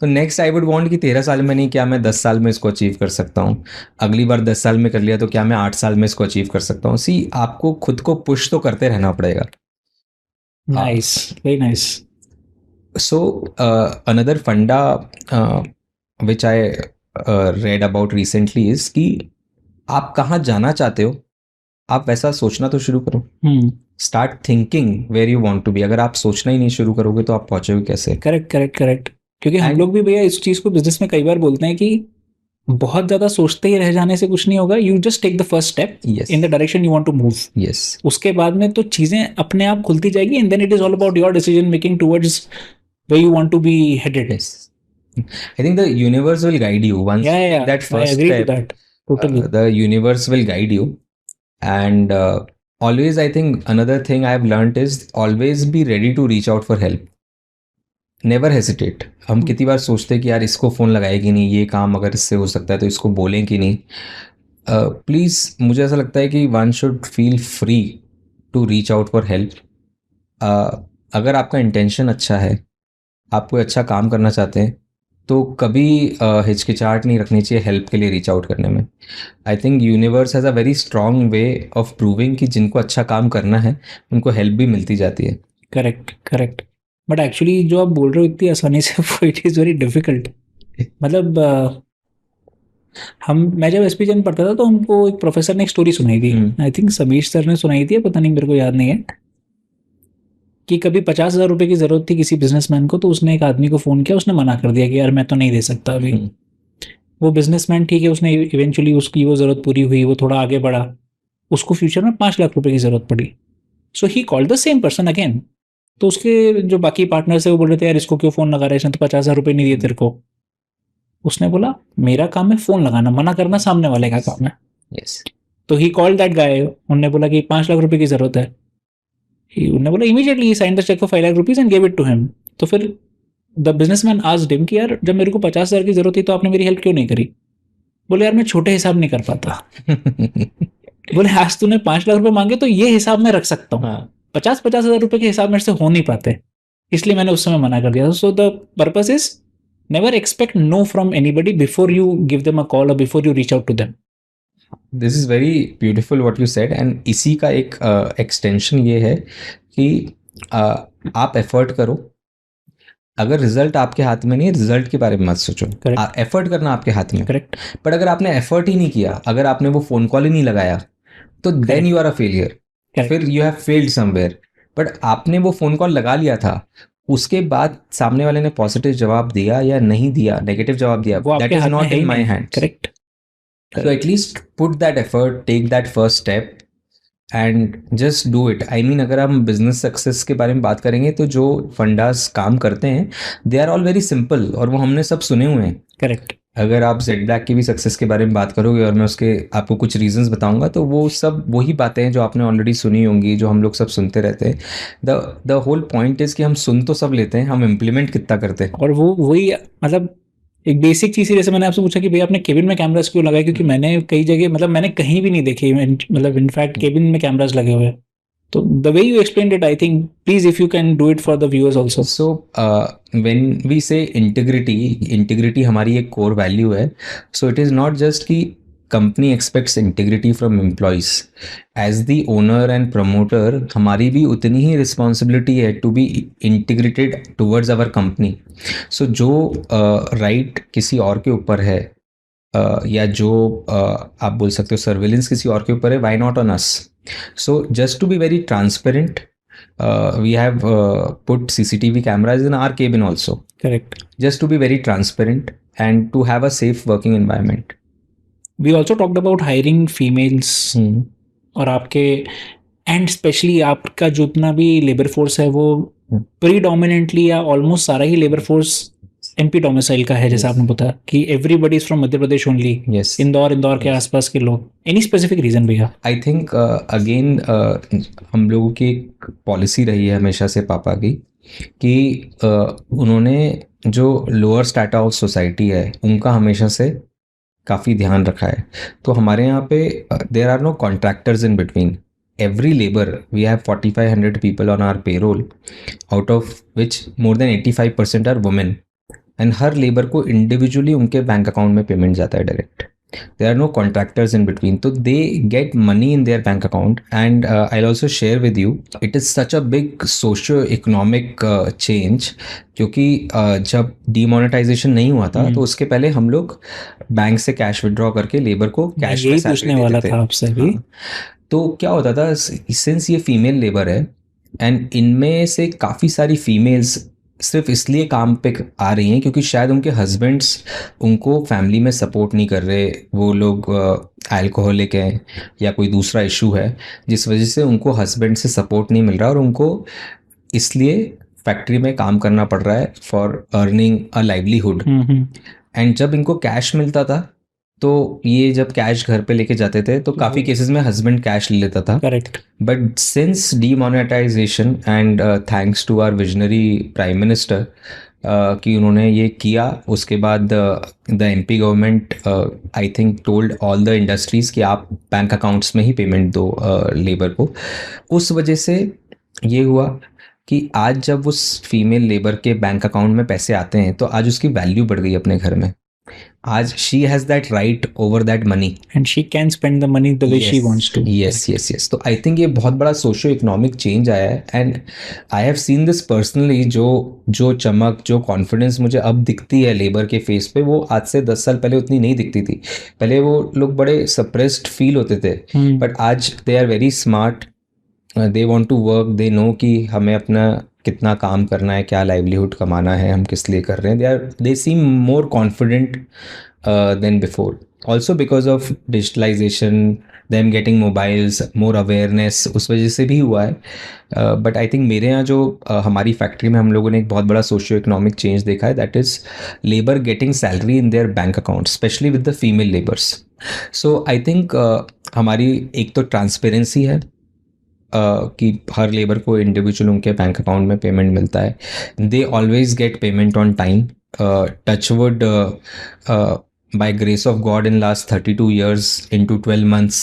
तो नेक्स्ट आई वुड वांट कि 13 साल में नहीं, क्या मैं 10 साल में इसको अचीव कर सकता हूँ. अगली बार 10 साल में कर लिया तो क्या मैं 8 साल में इसको अचीव कर सकता हूँ. सी, आपको खुद को पुश तो करते रहना पड़ेगा. Nice, very nice. So another funda which I read about recently is कि आप कहाँ जाना चाहते हो, आप वैसा सोचना तो शुरू करो. Start thinking where you want to be. अगर आप सोचना ही नहीं शुरू करोगे तो आप पहुंचोगे कैसे? करेक्ट. क्योंकि हम लोग भी भैया इस चीज को बिजनेस में कई बार बोलते हैं कि बहुत ज्यादा सोचते ही रह जाने से कुछ नहीं होगा. You just take the first step in the direction you want to move. Yes. उसके बाद में तो चीजें अपने आप खुलती जाएगी, and then it is all about your decision making towards where you want to be headed. I think the universe will guide you once that first I agree step. to that. Totally. The universe will guide you, and always I think another thing I have learned is always be ready to reach out for help. Never hesitate. हम कितनी बार सोचते हैं कि यार इसको phone लगाएगी नहीं, ये काम अगर इससे हो सकता है तो इसको बोलें कि नहीं. प्लीज़, मुझे ऐसा लगता है कि one should feel free to reach out for help. अगर आपका इंटेंशन अच्छा है, आप कोई अच्छा काम करना चाहते हैं, तो कभी हिचकिचाहट नहीं रखनी चाहिए हेल्प के लिए रीच आउट करने में. I think universe has a very strong way of proving कि जिनको अच्छा काम करना है उनको हेल्प भी मिलती जाती है. करेक्ट. बट एक्चुअली जो आप बोल रहे हो इतनी आसानी से, इट इज़ वेरी डिफिकल्ट. मतलब मैं जब एसपीजन पढ़ता था तो हमको एक प्रोफेसर ने एक स्टोरी सुनाई थी. आई थिंक समीर सर ने सुनाई थी, पता नहीं, मेरे को याद नहीं है, कि कभी 50,000 रुपये की ज़रूरत थी किसी बिजनेसमैन को, तो उसने एक आदमी को फ़ोन किया, उसने मना कर दिया कि यार मैं तो नहीं दे सकता अभी. वो बिजनेसमैन ठीक है, उसने इवेंचुअली उसकी वो ज़रूरत पूरी हुई, वो थोड़ा आगे बढ़ा, उसको फ्यूचर में 5 लाख रुपए की ज़रूरत पड़ी. So he called the same person again. तो उसके जो बाकी पार्टनर्स है वो बोल रहे थे यार इसको क्यों फ़ोन लगा रहे, इसने तो 50,000 रुपये नहीं दिए तेरे को. उसने बोला मेरा काम है फ़ोन लगाना, मना करना सामने वाले का काम है. तो ही कॉल्ड दैट गाय. उन्होंने बोला कि 5 लाख रुपये की ज़रूरत है. उन्होंने बोला इमीडिएटली ही signed the cheque for 5 lakh rupees and give it to him. तो फिर द बिजनेसमैन आस्क्ड हिम कि यार जब मेरे को 50,000 की जरूरत थी तो आपने मेरी हेल्प क्यों नहीं करी. बोले यार मैं छोटे हिसाब नहीं कर पाता. बोले आज तूने 5 लाख रुपए मांगे तो ये हिसाब में रख सकता हूँ, 50,000 रुपए के हिसाब मेरे से हो नहीं पाते, इसलिए मैंने उस समय मना कर दिया. So the purpose is never expect no from anybody before you give them a call और before you reach out to them. This is very beautiful what you said. And इसी का एक एक्सटेंशन ये है कि आप एफर्ट करो. अगर रिजल्ट आपके हाथ में नहीं है, रिजल्ट के बारे में मत सोचो. एफर्ट करना आपके हाथ में. करेक्ट. बट अगर आपने एफर्ट ही नहीं किया, अगर आपने वो फ़ोन कॉल ही नहीं लगाया, तो then you are a failure. फिर you have failed somewhere. But आपने वो फ़ोन कॉल लगा लिया था, उसके बाद सामने वाले ने पॉजिटिव जवाब दिया या नहीं दिया, नेगेटिव जवाब दिया, that is not in my hands. Correct. So at least put that effort, take that first step and just do it. I mean, अगर हम business success के बारे में बात करेंगे तो जो फंडास काम करते हैं they are all very simple और वो हमने सब सुने हुए हैं. करेक्ट. अगर आप जेड ब्लैक की भी सक्सेस के बारे में बात करोगे और मैं उसके आपको कुछ रीजंस बताऊंगा तो वो सब वही बातें हैं जो आपने ऑलरेडी सुनी होंगी, जो हम लोग सब सुनते रहते हैं. द होल पॉइंट इज़ कि हम सुन तो सब लेते हैं, हम इम्प्लीमेंट कितना करते हैं. और वो वही मतलब एक बेसिक चीज़ ही, जैसे मैंने आपसे पूछा कि भैया आपने केबिन में कैमरास क्यों लगाए, क्योंकि मैंने कई जगह मतलब मैंने कहीं भी नहीं देखे, मतलब इनफैक्ट केबिन में कैमरास लगे हुए हैं. तो the way you explained it, I think please if you can do it for the viewers also. So when we say integrity हमारी एक कोर वैल्यू है. So it is not just कि company expects integrity from employees, as the owner and promoter हमारी भी उतनी ही responsibility है to be integrated towards our company. So जो राइट किसी और के ऊपर है, या जो आप बोल सकते हो सर्विलेंस किसी और के ऊपर है, why not on us. So just to be very transparent, we have put CCTV cameras in our cabin also, Correct. just to be very transparent and to have a safe working environment. We also talked about hiring females. और आपके and specially आपका जितना भी labour force है वो predominantly या almost सारा ही labour force MP domicile का है, जैसा आपने बताया कि everybody is from Madhya Pradesh only. Yes. Indore के आसपास के लोग. एनी स्पेसिफिक रीजन भैया? आई थिंक अगेन हम लोगों की एक पॉलिसी रही है हमेशा से पापा की कि उन्होंने जो लोअर स्ट्रेटा ऑफ सोसाइटी है उनका हमेशा से काफ़ी ध्यान रखा है. तो हमारे यहाँ पे there are no contractors in between. Every labor, we have 4,500 people on our payroll, out of which more than 85% are women. And her labour को इंडिविजुअली उनके बैंक अकाउंट में पेमेंट जाता है direct. There are no contractors in between, तो they get money in their bank account. And I'll also share with you, it is such a big socio-economic change, क्योंकि जब demonetization नहीं हुआ था तो उसके पहले हम लोग बैंक से कैश विड्रॉ करके लेबर को कैश में सैलरी पूछने वाला देते थे. था आपसे भी. तो क्या होता था, सिंस ये फीमेल लेबर है एंड इनमें से काफ़ी सारी फीमेल्स सिर्फ इसलिए काम पे आ रही हैं क्योंकि शायद उनके हस्बैंड्स उनको फैमिली में सपोर्ट नहीं कर रहे, वो लोग अल्कोहलिक हैं या कोई दूसरा इशू है जिस वजह से उनको हस्बैंड से सपोर्ट नहीं मिल रहा और उनको इसलिए फैक्ट्री में काम करना पड़ रहा है for earning a livelihood. And जब इनको कैश मिलता था तो ये जब कैश घर पे लेके जाते थे तो काफ़ी केसेस में हस्बैंड कैश ले लेता था. Correct. But since demonetisation and thanks to our visionary prime minister कि उन्होंने ये किया, उसके बाद the MP government I think told all the industries कि आप बैंक अकाउंट्स में ही पेमेंट दो लेबर को. उस वजह से ये हुआ कि आज जब उस फीमेल लेबर के बैंक अकाउंट में पैसे आते हैं तो आज उसकी वैल्यू बढ़ गई अपने घर में. आज she has that right over that money and she can spend the money the way she wants to. yes. तो I think ये बहुत बड़ा सोशो इकोनॉमिक चेंज आया है and I have seen this personally. जो चमक, जो कॉन्फिडेंस मुझे अब दिखती है लेबर के फेस पे, वो आज से 10 साल पहले उतनी नहीं दिखती थी. पहले वो लोग बड़े सप्रेस्ड फील होते थे, बट आज they are very smart, they want to work, they know कि हमें अपना कितना काम करना है, क्या लाइवलीहुड कमाना है, हम किस लिए कर रहे हैं. They seem more confident than before. Also because of digitalisation, them getting mobiles, more awareness, उस वजह से भी हुआ है. बट आई थिंक मेरे यहाँ जो हमारी फैक्ट्री में हम लोगों ने एक बहुत बड़ा सोशियो इकोनॉमिक चेंज देखा है, that is labour getting salary in their bank account, specially with the female labours. So I think हमारी एक तो ट्रांसपेरेंसी है कि हर लेबर को इंडिविजुअल उनके बैंक अकाउंट में पेमेंट मिलता है. They always get payment on time. Touchwood, by grace of God, in last 32 years into 12 months,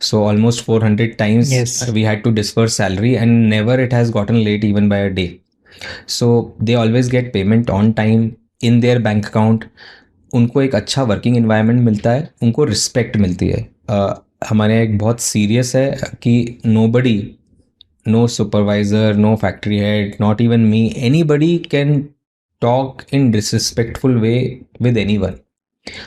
so almost 400 times we had to disperse salary and never it has gotten late even by a day. So they always get payment on time in their bank account. उनको एक अच्छा working environment मिलता है, उनको respect मिलती है. हमारे एक बहुत सीरियस है कि nobody, no supervisor, no factory head, not even me, anybody can talk in disrespectful way with anyone.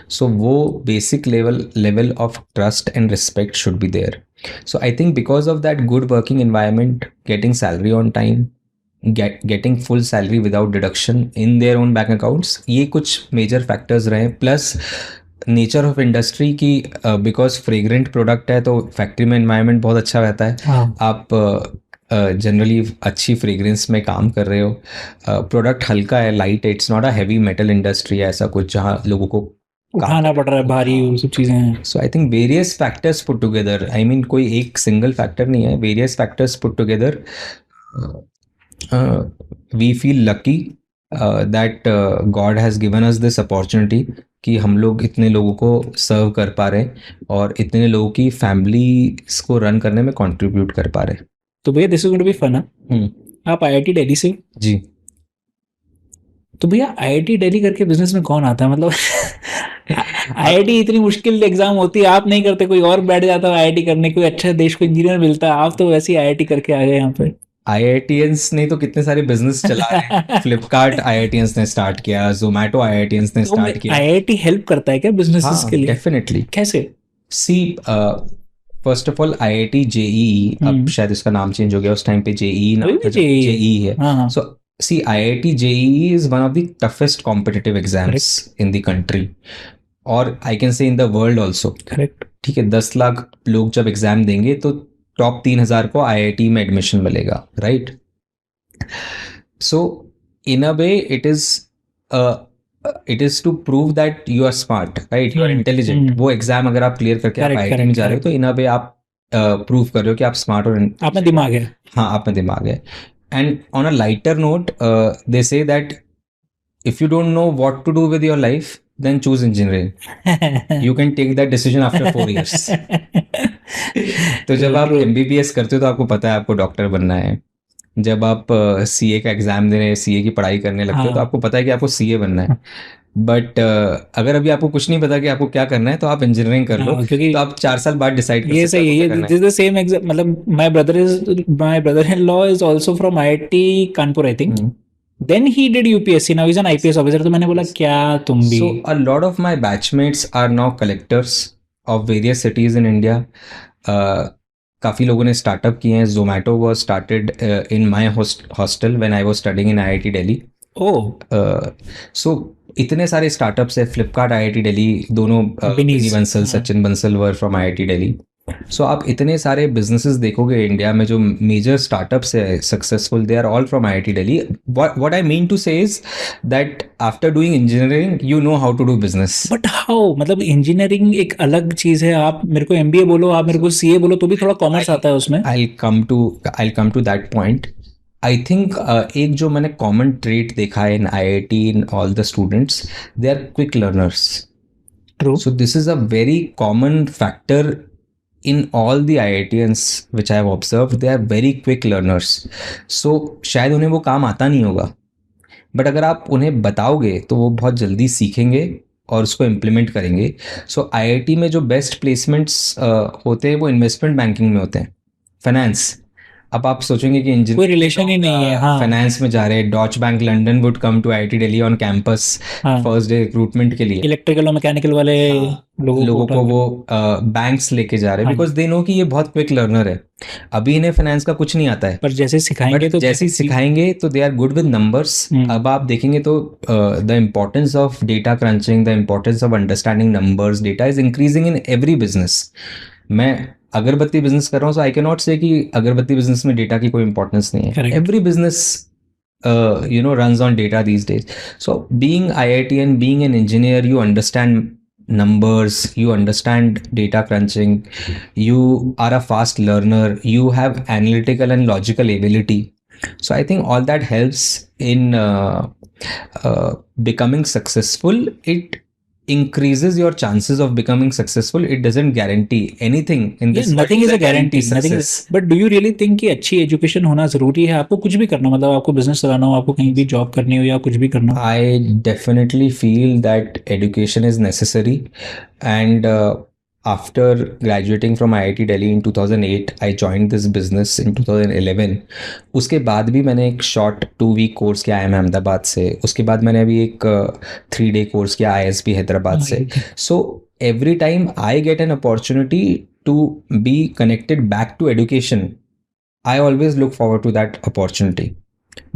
So वो basic level of trust and respect should be there. So I think because of that good working environment, getting salary on time, getting full salary without deduction in their own bank accounts, ये कुछ major factors रहे. Plus nature of industry की, because fragrant product है तो factory में environment बहुत अच्छा रहता है. आप जनरली अच्छी फ्रेग्रेंस में काम कर रहे हो, प्रोडक्ट हल्का है, लाइट है, it's not a heavy metal industry है ऐसा कुछ जहाँ लोगों को उठाना पड़ रहा है भारी, वो सब चीज़ें हैं. So I think various factors put together, I mean कोई एक सिंगल फैक्टर नहीं है, various factors put together, we feel lucky that God has given us this opportunity कि हम लोग इतने लोगों को सर्व कर पा रहे हैं और इतने लोगों की फैमिलीज को रन करने में कंट्रीब्यूट कर पा रहे हैं. तो भैया this is going to be fun. आप आईआईटी दिल्ली से? जी. तो भैया आईआईटी दिल्ली करके बिजनेस में कौन आता है? मतलब आईआईटी इतनी मुश्किल एग्जाम होती है, आप नहीं करते, कोई और बैठ जाता है आईआईटी करने, कोई अच्छा देश को इंजीनियर मिलता है, आप तो वैसे ही आईआईटी करके आ गए यहाँ पे। आईआईटीएंस ने तो कितने सारे बिजनेस चला रहे हैं। फ्लिपकार्ट आईआईटीएंस ने स्टार्ट किया, जोमेटो आईआईटीएंस ने तो स्टार्ट किया। आईआईटी हेल्प करता है क्या बिजनेसेस हाँ के लिए? डेफिनेटली। कैसे? See first of all IIT JEE, अब शायद इसका नाम चेंज हो गया, उस टाइम पे जेई नाम था, जेई है। हाँ so see IIT JEE is one of the toughest competitive exams in the country, और I can say in the world also. Correct. ठीक है, 10 लाख लोग जब एग्जाम देंगे तो टॉप 3000 को आईआईटी में एडमिशन मिलेगा, right? So in a way it is to prove that you are smart, right, you are intelligent. वो एग्जाम अगर आप क्लियर करके आप आईआईटी में जा रहे हो तो इन अ वे आप प्रूव कर रहे हो कि आप स्मार्ट और आप में दिमाग है। हाँ, आप में दिमाग है। And on a lighter note they say that if you don't know what to do with your life, then choose engineering. You can take that decision after 4 years. तो जब आप MBBS करते हो तो आपको पता है आपको डॉक्टर बनना है। जब आप CA का एग्जाम देने, CA की पढ़ाई करने लगते हो तो आपको पता है कि आपको CA बनना है। बट अगर अभी आपको कुछ नहीं पता कि आपको क्या करना है तो आप इंजीनियरिंग कर लो, क्योंकि तो आप 4 साल बाद डिसाइड कर सकते हो। ये this is the same exam, मतलब my brother in law is also from IIT Kanpur, I think. Then he did UPSC. Now he's an IPS officer. तो मैंने बोला क्या तुम भी? So a lot of my batchmates are now collectors of various cities in India. काफ़ी लोगों ने startup किए हैं. Zomato was started in my hostel when I was studying in IIT Delhi. So इतने सारे स्टार्टअप्स है. फ्लिपकार्ट IIT दिल्ली, दोनों Binny Bansal, Sachin Bansal were from IIT Delhi. So आप इतने सारे बिजनेसेस देखोगे इंडिया में जो मेजर स्टार्टअप्स है successful, they are all from IIT Delhi. What I mean to say is that after doing engineering you know how to do business. But how? मतलब engineering एक अलग चीज है. आप मेरे को MBA बोलो, आप मेरे को CA बोलो, तो भी थोड़ा कॉमर्स आता है उसमें. I come to that point. I think एक जो मैंने कॉमन ट्रेट देखा है in IIT in all the students, they are quick learners. True. So this is a very common factor in all the IITians which I have observed. They are very quick learners. So शायद उन्हें वो काम आता नहीं होगा, but अगर आप उन्हें बताओगे तो वो बहुत जल्दी सीखेंगे और उसको इम्प्लीमेंट करेंगे. सो IIT में जो बेस्ट प्लेसमेंट्स होते हैं वो इन्वेस्टमेंट बैंकिंग में होते हैं, फाइनेंस. अब आप सोचेंगे कि इंजीनियर कोई रिलेशन ही नहीं है. हाँ, फाइनेंस में जा रहे हैं. Deutsche bank London would come to IIT Delhi on campus first day recruitment के लिए. इलेक्ट्रिकल और मैकेनिकल वाले लोगों को वो बैंक्स लेके जा रहे हैं बिकॉज दे नो कि ये बहुत क्विक लर्नर है. अभी इन्हें फाइनेंस का कुछ नहीं आता है, पर जैसे सिखाएंगे तो they are good with numbers. अब आप देखेंगे तो the importance of data crunching, the importance of understanding numbers, data is increasing in every business. मैं अगरबत्ती बिजनेस कर रहा हूँ, सो आई कैन नॉट से कि अगरबत्ती बिजनेस में डेटा की कोई इंपॉर्टेंस नहीं है. Every business runs on data these days. So being IITian, being an engineer, you understand numbers, you understand data crunching, you are a fast learner, you have analytical and logical ability. So I think all that helps in becoming successful. It increases your chances of becoming successful. It doesn't guarantee anything in this. Nothing is a guarantee. Success. But do you really think कि अच्छी education होना जरूरी है? आपको कुछ भी करना, मतलब आपको बिजनेस चलाना हो, आपको कहीं भी जॉब करनी हो या कुछ भी करना हो? I definitely feel that education is necessary, and after graduating from IIT Delhi in 2008, I joined this business in 2011. उसके बाद भी मैंने एक शॉर्ट 2-week कोर्स किया IIM अहमदाबाद से. उसके बाद मैंने अभी एक 3-day कोर्स किया ISB हैदराबाद से. So every time I get an opportunity to be connected back to education, I always look forward to that opportunity,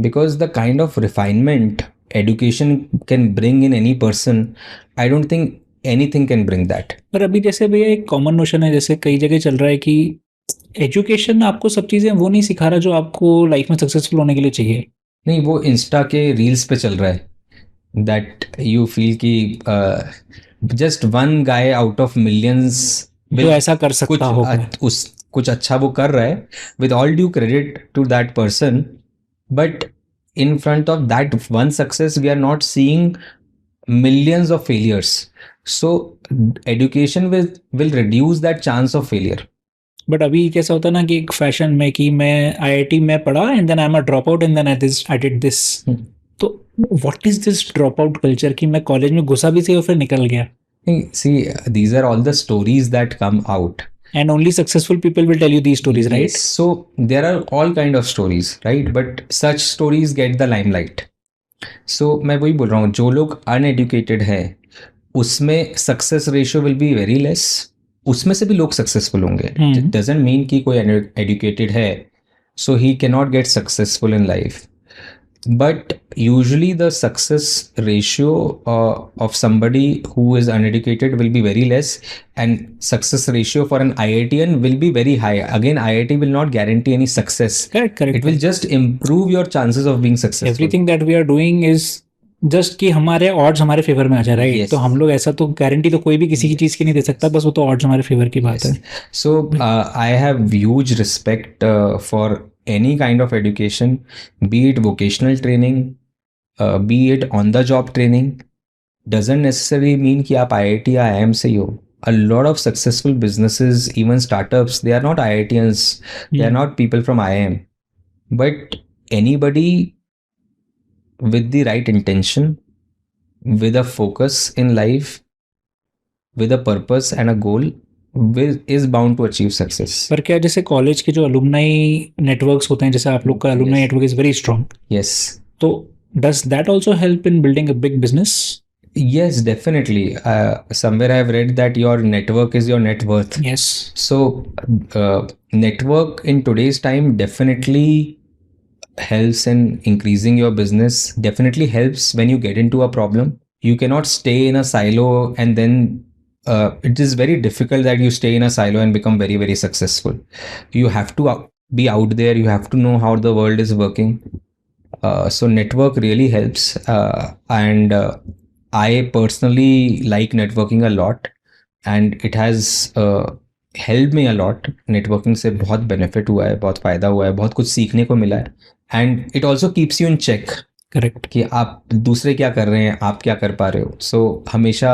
because the kind of refinement education can bring in any person, I don't think anything can bring that. पर अभी जैसे भैया एक common notion है, जैसे कई जगह चल रहा है कि एजुकेशन आपको सब चीज़ें वो नहीं सिखा रहा जो आपको लाइफ में सक्सेसफुल होने के लिए चाहिए. नहीं, वो इंस्टा के रील्स पे चल रहा है. दैट यू फील कि just one guy out of millions जो ऐसा कर सकता होगा, कुछ अच्छा वो कर रहा है. With all due credit to that person, but in front of that one success we are not seeing millions of failures. So education will reduce that chance of failure. But अभी कैसा होता है ना कि एक फैशन में कि मैं IIT में पढ़ा and then I am a drop out and then I did this. तो what is this drop out culture कि मैं कॉलेज में घुसा भी सही और फिर निकल गया? See, these are all the stories that come out. And only successful people will tell you these stories, right? Yes, so there are all kind of stories, right? But such stories get the limelight. So मैं वही बोल रहा हूँ, जो लोग uneducated है उसमें success ratio will be very less. उसमें से भी लोग सक्सेसफुल होंगे. डजंट मीन कि कोई एडुकेटेड है so he can not get successful in life. But usually the success ratio of somebody who is uneducated will be very less, and success ratio for an IITian will be very high. Again, IIT will not guarantee any success. Correct. It will just improve your chances of being successful. Everything that we are doing is just कि हमारे odds हमारे favour में आ जाए, right? Yes. तो हम लोग ऐसा तो गारंटी तो कोई भी किसी की चीज की नहीं दे सकता, बस वो तो ऑड्स हमारे फेवर की बात है. So I have huge respect for any kind of education, be it vocational training, be it on the job training. Doesn't necessarily mean कि आप IIT या IIM से ही हो. A lot of successful businesses, even startups, they are not IITians, they are not people from IIM, but anybody with the right intention, with a focus in life, with a purpose and a goal, is bound to achieve success. पर क्या जैसे college के जो alumni networks होते हैं, जैसे आप लोग का alumni network is very strong, Yes. तो does that also help in building a big business? Yes, definitely. Somewhere I've read that your network is your net worth. Yes. So, network in today's time definitely helps in increasing your business, definitely helps when you get into a problem. You cannot stay in a silo, and then it is very difficult that you stay in a silo and become very, very successful. You have to be out there, you have to know how the world is working. So network really helps, and I personally like networking a lot, and it has helped me a lot. Networking से बहुत benefit हुआ है, बहुत फायदा हुआ है, बहुत कुछ सीखने को मिला है, and it also keeps you in check. Correct. कि आप दूसरे क्या कर रहे हैं, आप क्या कर पा रहे हो. सो हमेशा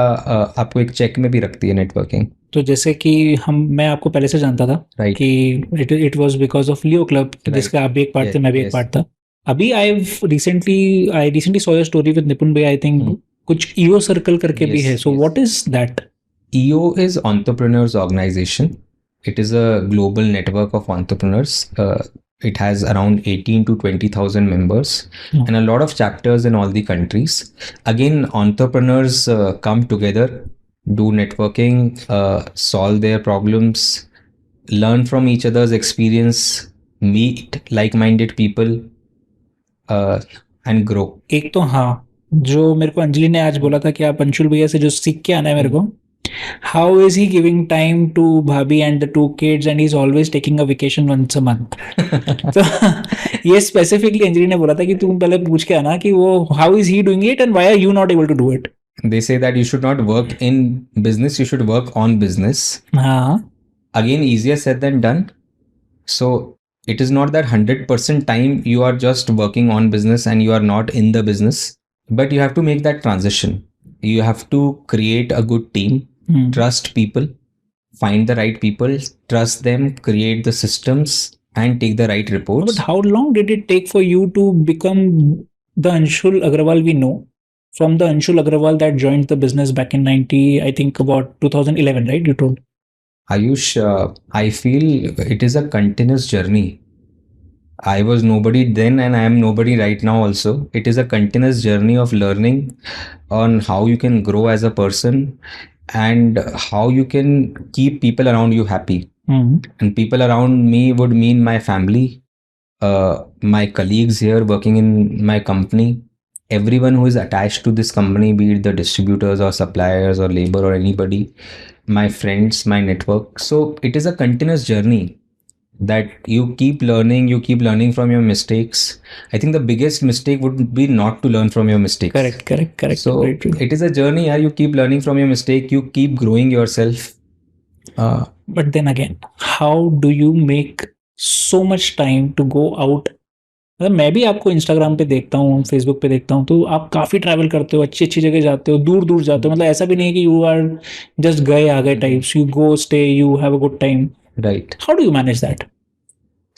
आपको एक चेक में भी रखती है नेटवर्किंग. तो जैसे कि मैं आपको पहले से जानता था, Right. कि it was because of Leo club, जिसका आप भी एक पार्ट थे, मैं भी एक Yes. पार्ट था. अभी I recently saw your story with Nipun भाई. आई थिंक कुछ ईओ सर्कल करके भी Yes, है. So yes. What is that? EO is Entrepreneurs Organization. It is a global network of entrepreneurs. It has around 18 to 20,000 members and a lot of chapters in all the countries. Again, entrepreneurs come together, do networking, solve their problems, learn from each other's experience, meet like-minded people, and grow. एक तो हाँ, जो मेरे को अंजलि ने आज बोला था कि आप अंशुल भैया से जो सीख के आना है मेरे को. How is he giving time to भाभी and the 2 kids and he is always taking a vacation once a month. तो ये स्पेसिफिकली अंजलि ने बोला था कि तुम पहले पूछ के आना कि वो how is he doing it and why are you not able to do it. They say that you should not work in business, you should work on business. हाँ. Again, easier said than done. So it is not that 100% time you are just working on business and you are not in the business, but you have to make that transition. You have to create a good team, trust people, find the right people, trust them, create the systems, and take the right reports. But how long did it take for you to become the Anshul Agrawal we know, from the Anshul Agrawal that joined the business back in 90, I think about 2011, right? You told. Ayush, I feel it is a continuous journey. I was nobody then and I am nobody right now also. It is a continuous journey of learning on how you can grow as a person and how you can keep people around you happy. And people around me would mean my family, my colleagues here working in my company, everyone who is attached to this company, be it the distributors or suppliers or labor or anybody, my friends, my network. So it is a continuous journey that you keep learning from your mistakes. I think the biggest mistake would be not to learn from your mistakes. Correct. So Very true. it is a journey. You keep learning from your mistake, you keep growing yourself. But then again, how do you make so much time to go out? मतलब मैं भी आपको Instagram पे देखता हूँ, Facebook पे देखता हूँ, तो आप काफ़ी ट्रैवल करते हो, अच्छी जगह जाते हो, दूर दूर जाते हो. मतलब ऐसा भी नहीं है कि यू आर जस्ट गए आ गए types. You go, stay, you have a good time. Right. How do you manage that?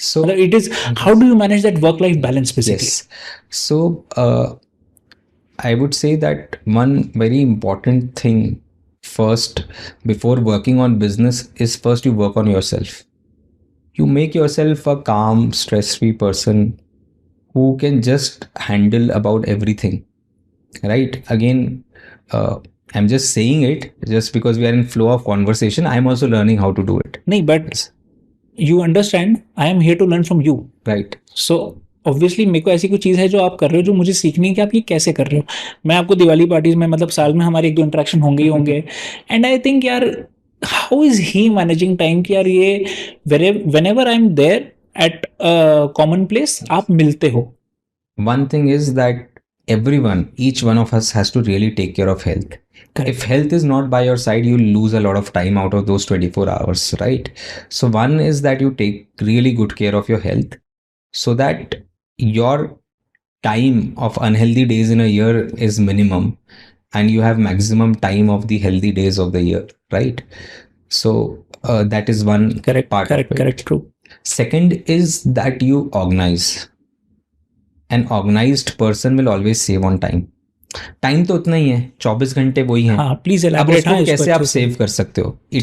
So it is, how do you manage that work-life balance basically? Yes. So I would say that one very important thing first, before working on business, is first you work on yourself. You make yourself a calm, stress-free person who can just handle about everything, right? Again, I'm just saying it just because we are in flow of conversation. I'm also learning how to do it. नहीं, but you understand, I am here to learn from you. Right. So obviously मेरे को ऐसी कोई चीज़ है जो आप कर रहे हो जो मुझे सीखनी है कि आप ये कैसे कर रहे हो. मैं आपको दिवाली पार्टीज में मतलब साल में हमारे 1-2 इंटरेक्शन होंगे ही होंगे. एंड आई थिंक यार how is he managing time कि यार ये whenever I am there at common place आप मिलते हो. One thing is that everyone, each one of us has to really take care of health. Correct. If health is not by your side, you lose a lot of time out of those 24 hours, right? So one is that you take really good care of your health so that your time of unhealthy days in a year is minimum and you have maximum time of the healthy days of the year, right? So that is one Correct, part correct, of it. correct, true. Second is that you organize. An organized person will always save on time. Time तो उतना ही है, 24 घंटे वही है. हाँ, please अब elaborate. उसको हाँ, इसको कैसे आप अच्छे से. सेव कर सकते हो? ठीक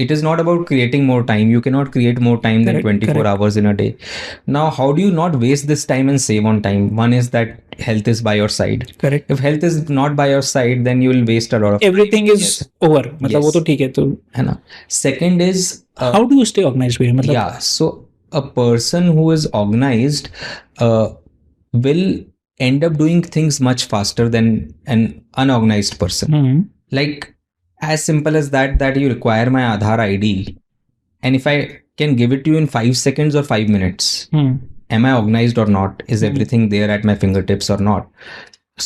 It is not about creating more time. You cannot create more time than Correct, 24 correct. hours in a day. Now, how do you not waste this time and save on time? One is that health is by your side. Correct. If health is not by your side, then you will waste a lot of everything is over. मतलब वो Yes. तो ठीक है. तो है ना. Second is how do you stay organised भैया? मतलब yeah, so a person who is organized will end up doing things much faster than an unorganized person. Like as simple as that you require my Aadhaar ID, and if I can give it to you in 5 seconds or 5 minutes, am I organized or not? Is everything there at my fingertips or not?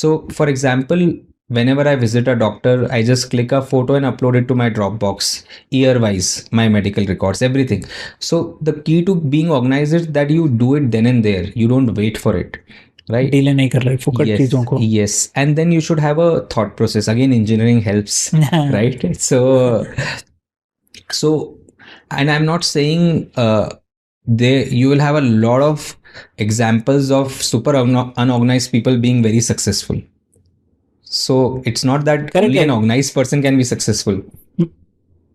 So for example, whenever I visit a doctor, I just click a photo and upload it to my Dropbox, year wise, my medical records, everything. So the key to being organized is that you do it then and there. You don't wait for it, right? Delay नहीं कर रहे फुकट Yes, चीजों को. yes, and then you should have a thought process. Again, engineering helps, right? So, and I'm not saying you will have a lot of examples of super unorganized people being very successful. So it's not that Correct, only an correct. organized person can be successful.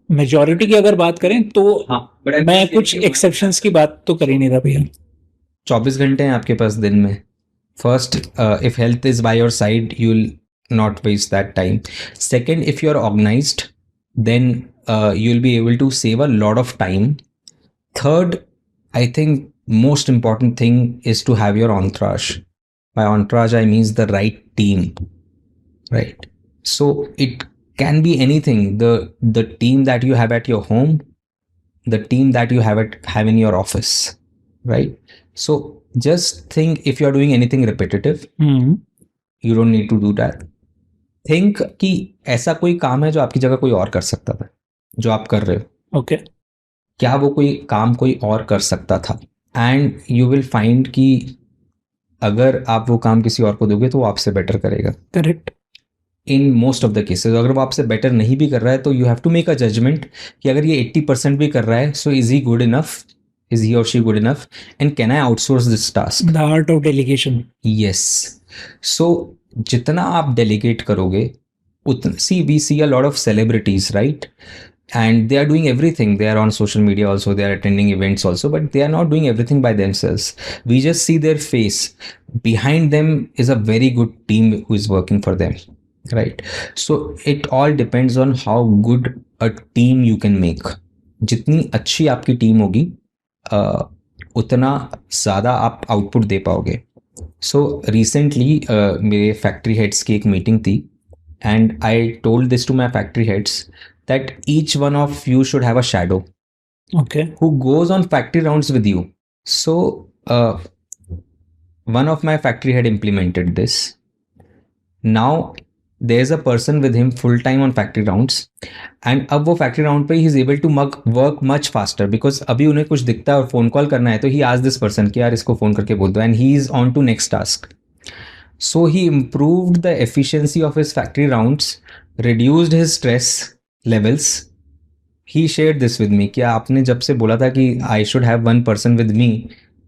Majority की अगर बात करें तो but मैं कुछ exceptions की बात तो कर ही नहीं रहा भैया. 24 घंटे हैं आपके पास दिन में. First, if health is by your side, you'll not waste that time. Second, if you're organized, then you'll be able to save a lot of time. Third, I think most important thing is to have your entourage. By entourage, I mean the right team, right? So it can be anything. The team that you have at your home, the team that you have in your office, right? So just think, if you are doing anything repetitive, you don't need to do that. Think कि ऐसा कोई काम है जो आपकी जगह कोई और कर सकता था, जो आप कर रहे हो. ओके. क्या वो कोई काम कोई और कर सकता था? एंड यू विल फाइंड कि अगर आप वो काम किसी और को दोगे तो वो आपसे बेटर करेगा. Correct. In most of the cases अगर वो आपसे बेटर नहीं भी कर रहा है तो you have to make a judgement कि अगर ये 80% भी कर रहा है, so is he good enough, is he or she good enough, and can I outsource this task? The art of delegation. Yes. So जितना आप delegate करोगे उतना, see, we see a lot of celebrities, right? And they are doing everything. They are on social media also, they are attending events also, but they are not doing everything by themselves. We just see their face. Behind them is a very good team who is working for them, right? So it all depends on how good a team you can make. जितनी अच्छी आपकी team होगी उतना ज़्यादा आप output दे पाओगे. So recently मेरे फैक्ट्री हेड्स की एक मीटिंग थी, and I told this to my factory heads that each one of you should have a shadow who goes on factory rounds with you. So one of my factory head implemented this. Now there's a person with him full time on factory rounds, and अब वो factory round पे he is able to work much faster because अभी उन्हें कुछ दिखता है और phone call करना है तो he asked this person कि यार इसको phone करके बोल दो, and he is on to next task. So he improved the efficiency of his factory rounds, reduced his stress levels. He shared this with me कि आपने जब से बोला था कि I should have one person with me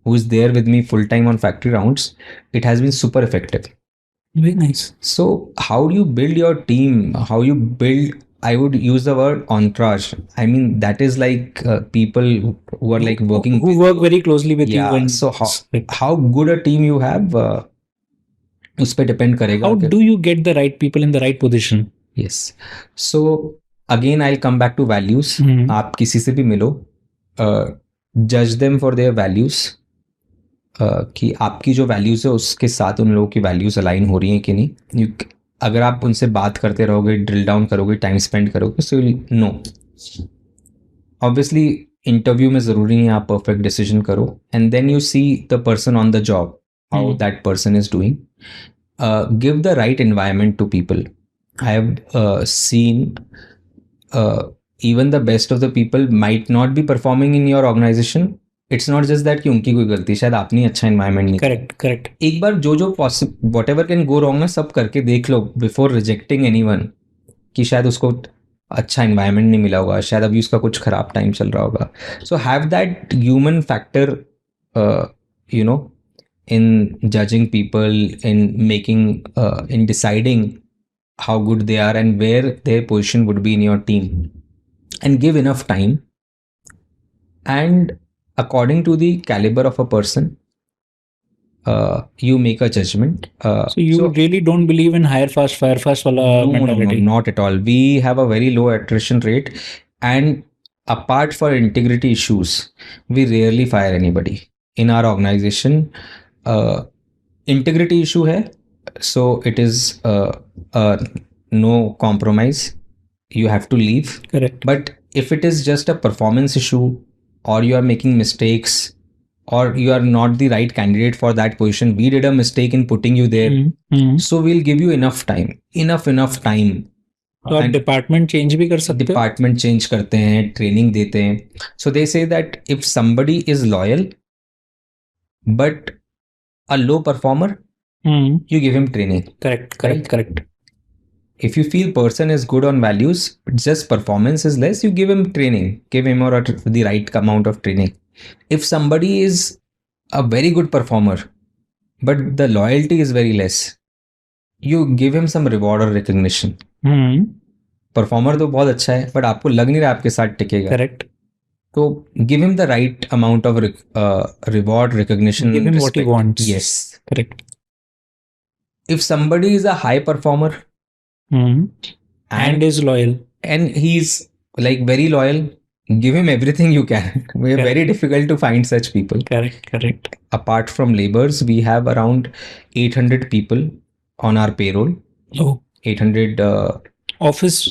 who is there with me full time on factory rounds, it has been super effective. Very nice. So how do you build your team? How you build I would use the word entourage. I mean, that is like people who are like working who work very closely with you. yeah, And so how good a team you have उस पे depend करेगा how कि- do you get the right people in the right position? yes. So again I'll come back to values. आप किसी से भी मिलो, judge them for their values, कि आपकी जो वैल्यूज है उसके साथ उन लोगों की वैल्यूज अलाइन हो रही हैं कि नहीं. अगर आप उनसे बात करते रहोगे, ड्रिल डाउन करोगे, टाइम स्पेंड करोगे, so will know. Obviously interview में ज़रूरी नहीं आप परफेक्ट डिसीजन करो, and then you see the person on the job, how that person is doing. Give the right environment to people. I have seen even the best of the people might not be performing in your organization. It's not just that कि उनकी कोई गलती, शायद आपने अच्छा environment नहीं. Correct. एक बार जो whatever can go wrong ना, सब करके देख लो before rejecting anyone, कि शायद उसको अच्छा environment नहीं मिला होगा, शायद अभी उसका कुछ खराब टाइम चल रहा होगा. So have that human factor, you know, in judging people, in making, in deciding how good they are and where their position would be in your team. And give enough time, and according to the caliber of a person, you make a judgment. So you really don't believe in hire fast, fire fast wala mentality? No, not at all. We have a very low attrition rate, and apart for integrity issues, we rarely fire anybody in our organization. Integrity issue hai, so it is no compromise. You have to leave. Correct. But if it is just a performance issue, or you are making mistakes, or you are not the right candidate for that position, we did a mistake in putting you there, so we'll give you enough time. तो आप department change भी कर सकते हो. Department change करते हैं, training देते हैं. So they say that if somebody is loyal but a low performer, you give him training. Correct. If you feel person is good on values, but just performance is less, you give him training, give him or the right amount of training. If somebody is a very good performer, but the loyalty is very less, you give him some reward or recognition. Performer तो बहुत अच्छा है, but आपको लग नहीं रहा आपके साथ टिकेगा. Correct. तो give him the right amount of reward, recognition, give him respect. what he wants. Yes. Correct. If somebody is a high performer, and is loyal, and he's like very loyal, give him everything you can. We're very difficult to find such people. Correct. Apart from laborers, we have around 800 people on our payroll. 800 office.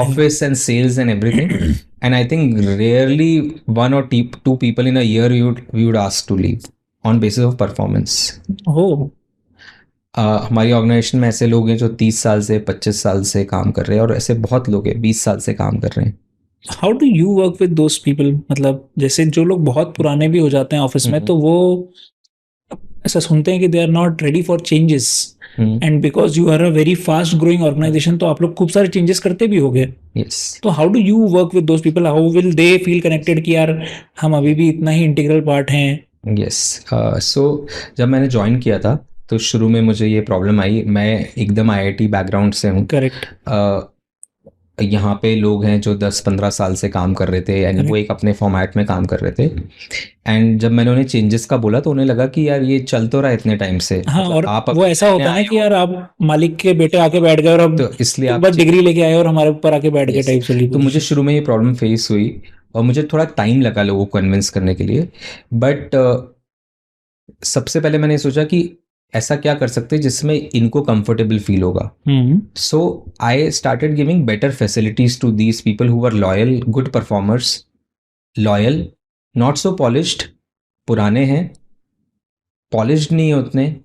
Office and sales and everything. And I think rarely one or two people in a year we would ask to leave on basis of performance. हमारी organisation में ऐसे लोग हैं जो 30 साल से 25 साल से काम कर रहे हैं, और ऐसे बहुत लोग हैं 20 साल से काम कर रहे हैं. How do you work with those people? मतलब जैसे जो लोग बहुत पुराने भी हो जाते हैं ऑफिस में, तो वो ऐसा सुनते हैं कि they are not ready for changes, and because you are a very fast growing organisation, तो आप लोग खूब सारे चेंजेस करते भी होंगे. तो how do you work with those people? How will they feel connected कि यार हम अभी भी इतना ही इंटीग्रल पार्ट हैं? सो जब मैंने ज्वाइन किया था तो शुरू में मुझे ये प्रॉब्लम आई. मैं एकदम IIT बैकग्राउंड से हूँ. करेक्ट. यहाँ पे लोग हैं जो 10-15 साल से काम कर रहे थे, एंड वो एक अपने फॉर्मेट में काम कर रहे थे. एंड जब मैंने उन्हें चेंजेस का बोला तो उन्हें लगा कि यार ये चल तो रहा है इतने टाइम से. हाँ, और आप वो ऐसा होता है कि यार आप मालिक के बेटे आके बैठ गए और अब तो इसलिए आप बस डिग्री लेके आए और हमारे ऊपर आके बैठ गए टाइप से. तो मुझे शुरू में ये प्रॉब्लम फेस हुई और मुझे थोड़ा टाइम लगा लोगों को कन्विंस करने के लिए. बट सबसे पहले मैंने सोचा कि ऐसा क्या कर सकते हैं जिसमें इनको कंफर्टेबल फील होगा. So I started giving better facilities to these people who were loyal, good performers, loyal, not so polished. पुराने हैं, पॉलिश्ड नहीं है,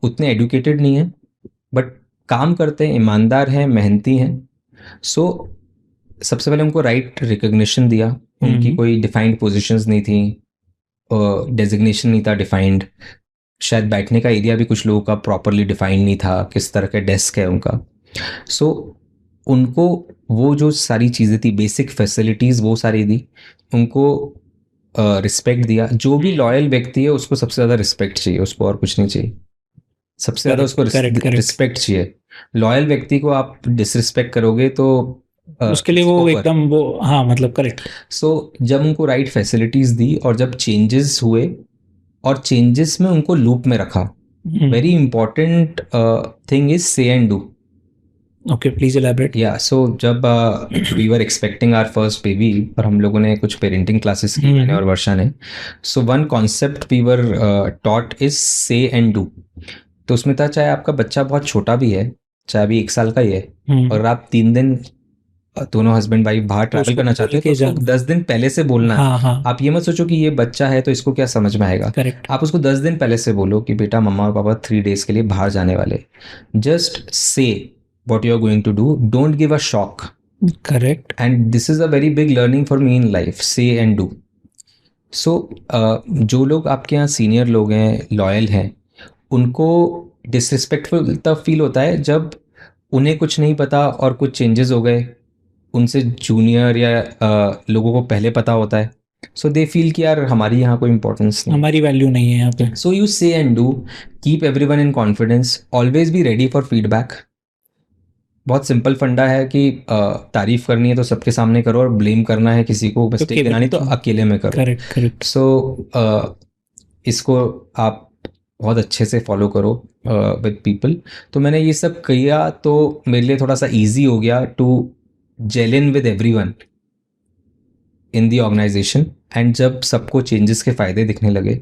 उतने एडुकेटेड नहीं है, बट काम करते हैं, ईमानदार हैं, मेहनती हैं. सो सबसे पहले उनको राइट रिकग्निशन दिया. उनकी कोई डिफाइंड पोजिशंस नहीं थी, डेजिग्नेशन नहीं था डिफाइंड. शायद बैठने का एरिया भी कुछ लोगों का प्रॉपरली डिफाइंड नहीं था, किस तरह का डेस्क है उनका. सो उनको वो जो सारी चीज़ें थी, बेसिक फैसिलिटीज़ वो सारी दी. उनको रिस्पेक्ट दिया. जो भी लॉयल व्यक्ति है उसको सबसे ज़्यादा रिस्पेक्ट चाहिए, उसको और कुछ नहीं चाहिए. सबसे ज़्यादा उसको रिस्पेक्ट चाहिए. लॉयल व्यक्ति को आप डिसरिस्पेक्ट करोगे तो उसके लिए वो स्कोपर। एकदम वो, हाँ मतलब करेक्ट। सो जब उनको राइट फैसिलिटीज दी और जब चेंजेस हुए और चेंजेस में उनको लूप में रखा, very important thing is say and do. Okay, please elaborate. या सो जब we were expecting our first baby और हम लोगों ने कुछ पेरेंटिंग क्लासेस की, मैंने और वर्षा ने, so one concept we were taught is say and do. तो उसमें था चाहे आपका बच्चा बहुत छोटा भी है, चाहे अभी 1 साल का ही है, और आप 3 दिन दोनों हस्बैंड वाइफ बाहर ट्रैवल उसको करना बोल चाहते हैं के तो उसको जाना। 10 दिन पहले से बोलना है। हाँ हाँ, आप ये मत सोचो कि ये बच्चा है तो इसको क्या समझ में आएगा। करेक्ट। आप उसको 10 दिन पहले से बोलो कि बेटा मम्मा और पापा 3 डेज के लिए बाहर जाने वाले, just say what you are going to do, don't give a shock, correct. and this is a very big learning for me in life, say and do. So जो लोग आपके यहाँ सीनियर लोग हैं, लॉयल हैं, उनको डिसरिस्पेक्टफुल तब feel होता है जब उन्हें कुछ नहीं पता और कुछ चेंजेस हो गए, उनसे जूनियर या लोगों को पहले पता होता है, सो दे फील कि यार हमारी यहाँ कोई इंपॉर्टेंस नहीं। हमारी वैल्यू नहीं है यहाँ पे। सो यू से and do, keep everyone in confidence, always be ready for feedback. बहुत सिंपल फंडा है कि तारीफ करनी है तो सबके सामने करो और ब्लेम करना है किसी को, मिस्टेक गिनानी तो अकेले में करो। Correct correct. सो इसको आप बहुत अच्छे से फॉलो करो विद पीपल। तो मैंने ये सब किया तो मेरे लिए थोड़ा सा इजी हो गया to gel in with everyone in the organisation. And जब सबको चेंजेस के फ़ायदे दिखने लगे,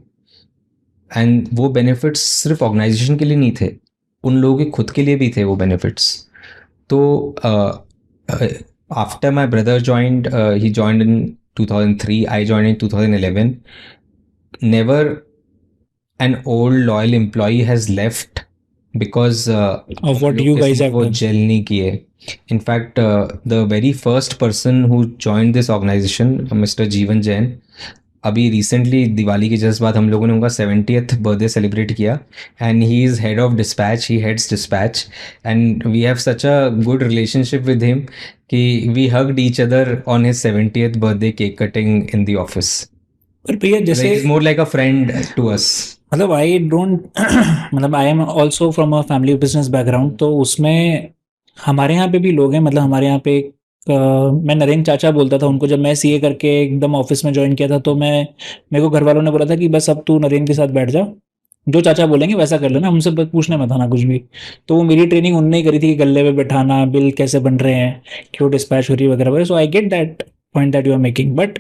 एंड वो बेनिफिट्स सिर्फ ऑर्गेनाइजेशन के लिए नहीं थे, उन लोगों के खुद के लिए भी थे वो बेनिफिट्स। तो after my brother joined, he joined in 2003, I joined in 2011, never an old loyal employee has left because Of what you guys have वो done. जेल नहीं किए। In fact, the very first person who joined this organization, Mr. जीवन जैन, अभी recently Diwali के just बाद हम लोगों ने उनका 70th बर्थडे सेलिब्रेट किया, and he is head of dispatch, he heads dispatch, and we have such a good relationship with him कि we hugged each other on his 70th birthday cake cutting in the office. पर भैया जैसे is more like a friend to us. मतलब I don't मतलब I am also from a family business background, तो उसमें हमारे यहाँ पे भी लोग हैं। मतलब हमारे यहाँ पे मैं नरेंद्र चाचा बोलता था उनको, जब मैं सीए करके एकदम ऑफिस में ज्वाइन किया था, तो मेरे को घर वालों ने बोला था कि बस अब तू नरेंद्र के साथ बैठ जा, जो चाचा बोलेंगे वैसा कर लेना, हमसे बस पूछने मत आना कुछ भी। तो वो मेरी ट्रेनिंग उनने ही करी थी कि गले पे बैठाना, बिल कैसे बन रहे हैं, क्यों डिस्पैच हो रही है वगैरह वगैरह। So I get that point that you are making, but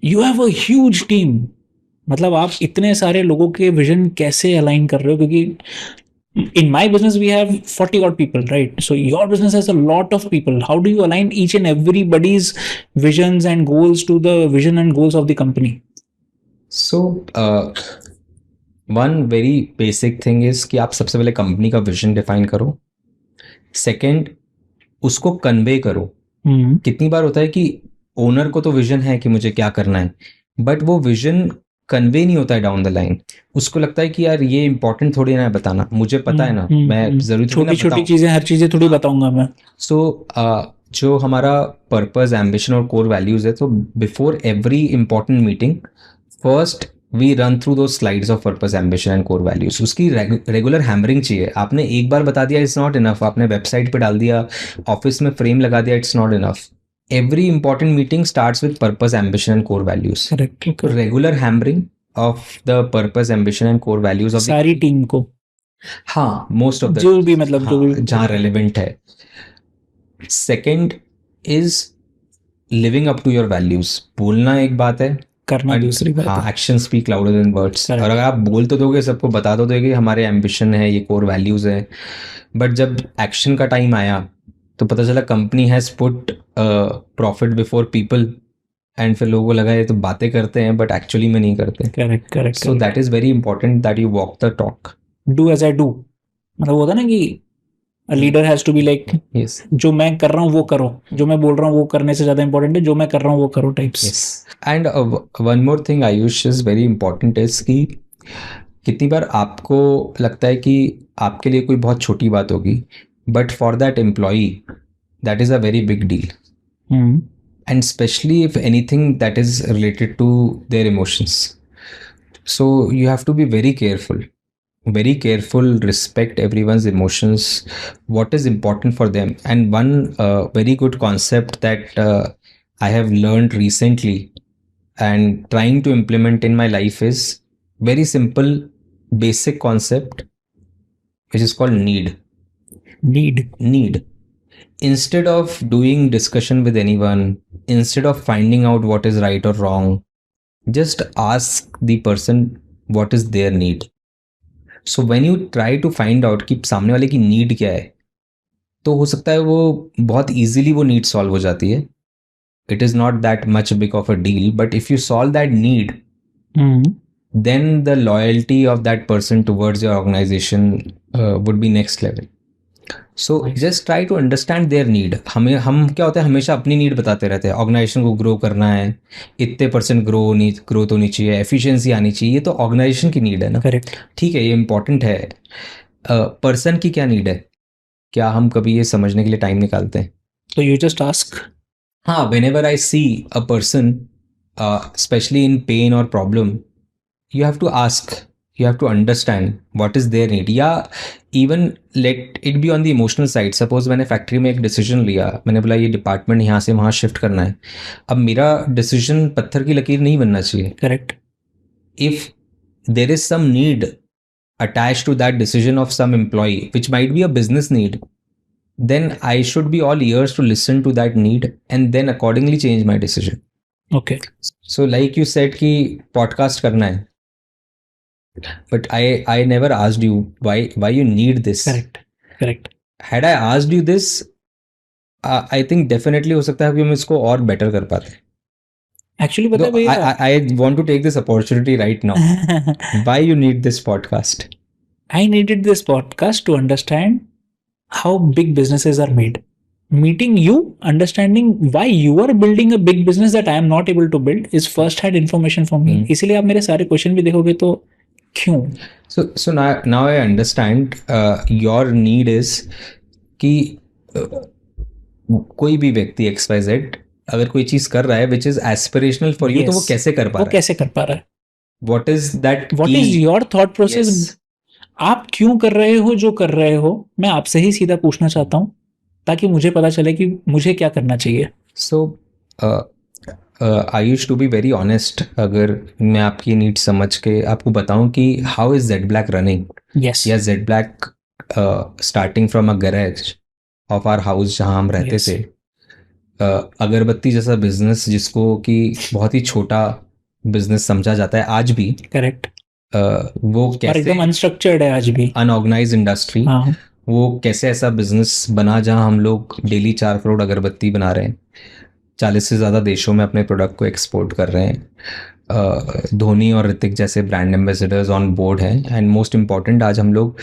you have a huge team. मतलब आप इतने सारे लोगों के विजन कैसे अलाइन कर रहे हो? क्योंकि in my business we have 40 odd people, right? So your business has a lot of people. How do you align each and everybody's visions and goals to the vision and goals of the company? So one very basic thing is कि आप सबसे पहले company का vision define करो। Second, उसको convey करो। कितनी बार होता है कि ओनर को तो विजन है कि मुझे क्या करना है, बट वो विजन कन्वे नहीं होता है डाउन द लाइन। उसको लगता है कि यार ये इंपॉर्टेंट थोड़ी ना है बताना, मुझे पता है ना, मैं जरूरी छोटी छोटी चीजें, हर चीजें थोड़ी बताऊंगा मैं। सो जो हमारा पर्पस, एम्बिशन और कोर वैल्यूज है, तो before every important meeting first we run through दो slides of purpose, ambition and core values. उसकी रेगुलर हैमरिंग चाहिए। आपने एक बार बता दिया इट्स नॉट इनफ, आपने वेबसाइट पे डाल दिया, ऑफिस में फ्रेम लगा दिया, it's not enough. Every important meeting starts with purpose, ambition and core values. Correct. Regular hammering of the purpose, ambition and core values of सारी टीम को। हाँ, most of the जो भी मतलब जो भी जहाँ relevant है। Second is living up to your values. बोलना एक बात है, करना दूसरी बात है। हाँ, actions speak louder than words। और अगर आप बोल तो दोगे, सबको बता तो दोगे हमारे ambition है, ये core values है, बट जब एक्शन का टाइम आया तो पता चला company has put profit before people, and फिर लोगों को लगा ये तो बातें करते हैं बट एक्चुअली में नहीं करते। Correct correct. So that is very important that you walk the talk, do as I do. मतलब होता ना कि a leader has to be like, yes, जो मैं कर रहा हूँ वो करो, जो मैं बोल रहा हूँ वो करने से ज्यादा इंपॉर्टेंट है जो मैं कर रहा हूँ वो करो types. Yes. And one more thing Ayush is very important is कि कितनी बार आपको लगता है कि आपके लिए कोई बहुत छोटी बात होगी, but for that employee that is a very big deal. And especially if anything that is related to their emotions, so you have to be very careful very careful, respect everyone's emotions, what is important for them. And one very good concept that I have learned recently and trying to implement in my life is very simple, basic concept, which is called need. Need. Instead of doing discussion with anyone, instead of finding out what is right or wrong, just ask the person what is their need. So when you try to find out कि सामने वाले की need क्या है, तो हो सकता है वो बहुत easily वो नीड सॉल्व हो जाती है. It is not that much big of a deal, but if you solve that need, then the loyalty of that person towards your organization would be next level. So just try to understand their need. हम क्या होता है, हमेशा अपनी need बताते रहते हैं. Organisation को ग्रो करना है, इतने % ग्रोथ होनी चाहिए, एफिशिएंसी आनी चाहिए. ये तो ऑर्गेनाइजेशन की नीड है ना. करेक्ट. ठीक है, ये इंपॉर्टेंट है. पर्सन की क्या नीड है, क्या हम कभी ये समझने के लिए टाइम निकालते हैं? तो यू जस्ट आस्क. हाँ, whenever I see a person, especially in pain or problem, you have to ask, you have to understand what is their need. या even let it be on the emotional side. Suppose मैंने factory में एक decision लिया, मैंने बोला ये department यहाँ से वहाँ शिफ्ट करना है. अब मेरा डिसीजन पत्थर की लकीर नहीं बनना चाहिए. Correct. If there is some need attached to that decision of some employee, which might be a business need, then I should be all ears to listen to that need and then accordingly change my decision. Okay. So like you said कि podcast करना है, but I never asked you why you need this. Correct. Had I asked you this, I think definitely हो सकता है कि हम इसको और better कर पाते. Actually पता है भैया, I want to take this opportunity right now. Why you need this podcast? I needed this podcast to understand how big businesses are made. Meeting you, understanding why you are building a big business that I am not able to build is first hand information for me. इसीलिए आप मेरे सारे question भी देखोगे तो क्यों? So now I understand your need is कि कोई भी व्यक्ति XYZ अगर कोई चीज कर रहा है which is aspirational for you, तो वो कैसे कर पा रहा है? What is your thought process? Yes. आप क्यों कर रहे हो जो कर रहे हो, मैं आपसे ही सीधा पूछना चाहता हूँ ताकि मुझे पता चले कि मुझे क्या करना चाहिए. So I used to be very honest. अगर मैं आपकी नीड समझ के आपको बताऊं कि how is Z Black running? Yes. या Z Black starting from a garage of our house जहाँ हम रहते थे, अगरबत्ती जैसा बिजनेस जिसको कि बहुत ही छोटा बिजनेस समझा जाता है आज भी. करेक्ट. वो कैसे एकदम अनस्ट्रक्चर्ड है आज भी, अनऑर्गेनाइज्ड इंडस्ट्री. वो कैसे ऐसा बिजनेस बना जहां हम लोग डेली 4 करोड़ अगरबत्ती बना रहे हैं, 40 से ज़्यादा देशों में अपने प्रोडक्ट को एक्सपोर्ट कर रहे हैं. धोनी और ऋतिक जैसे ब्रांड एम्बेसडर्स ऑन बोर्ड हैं. एंड मोस्ट इम्पॉर्टेंट, आज हम लोग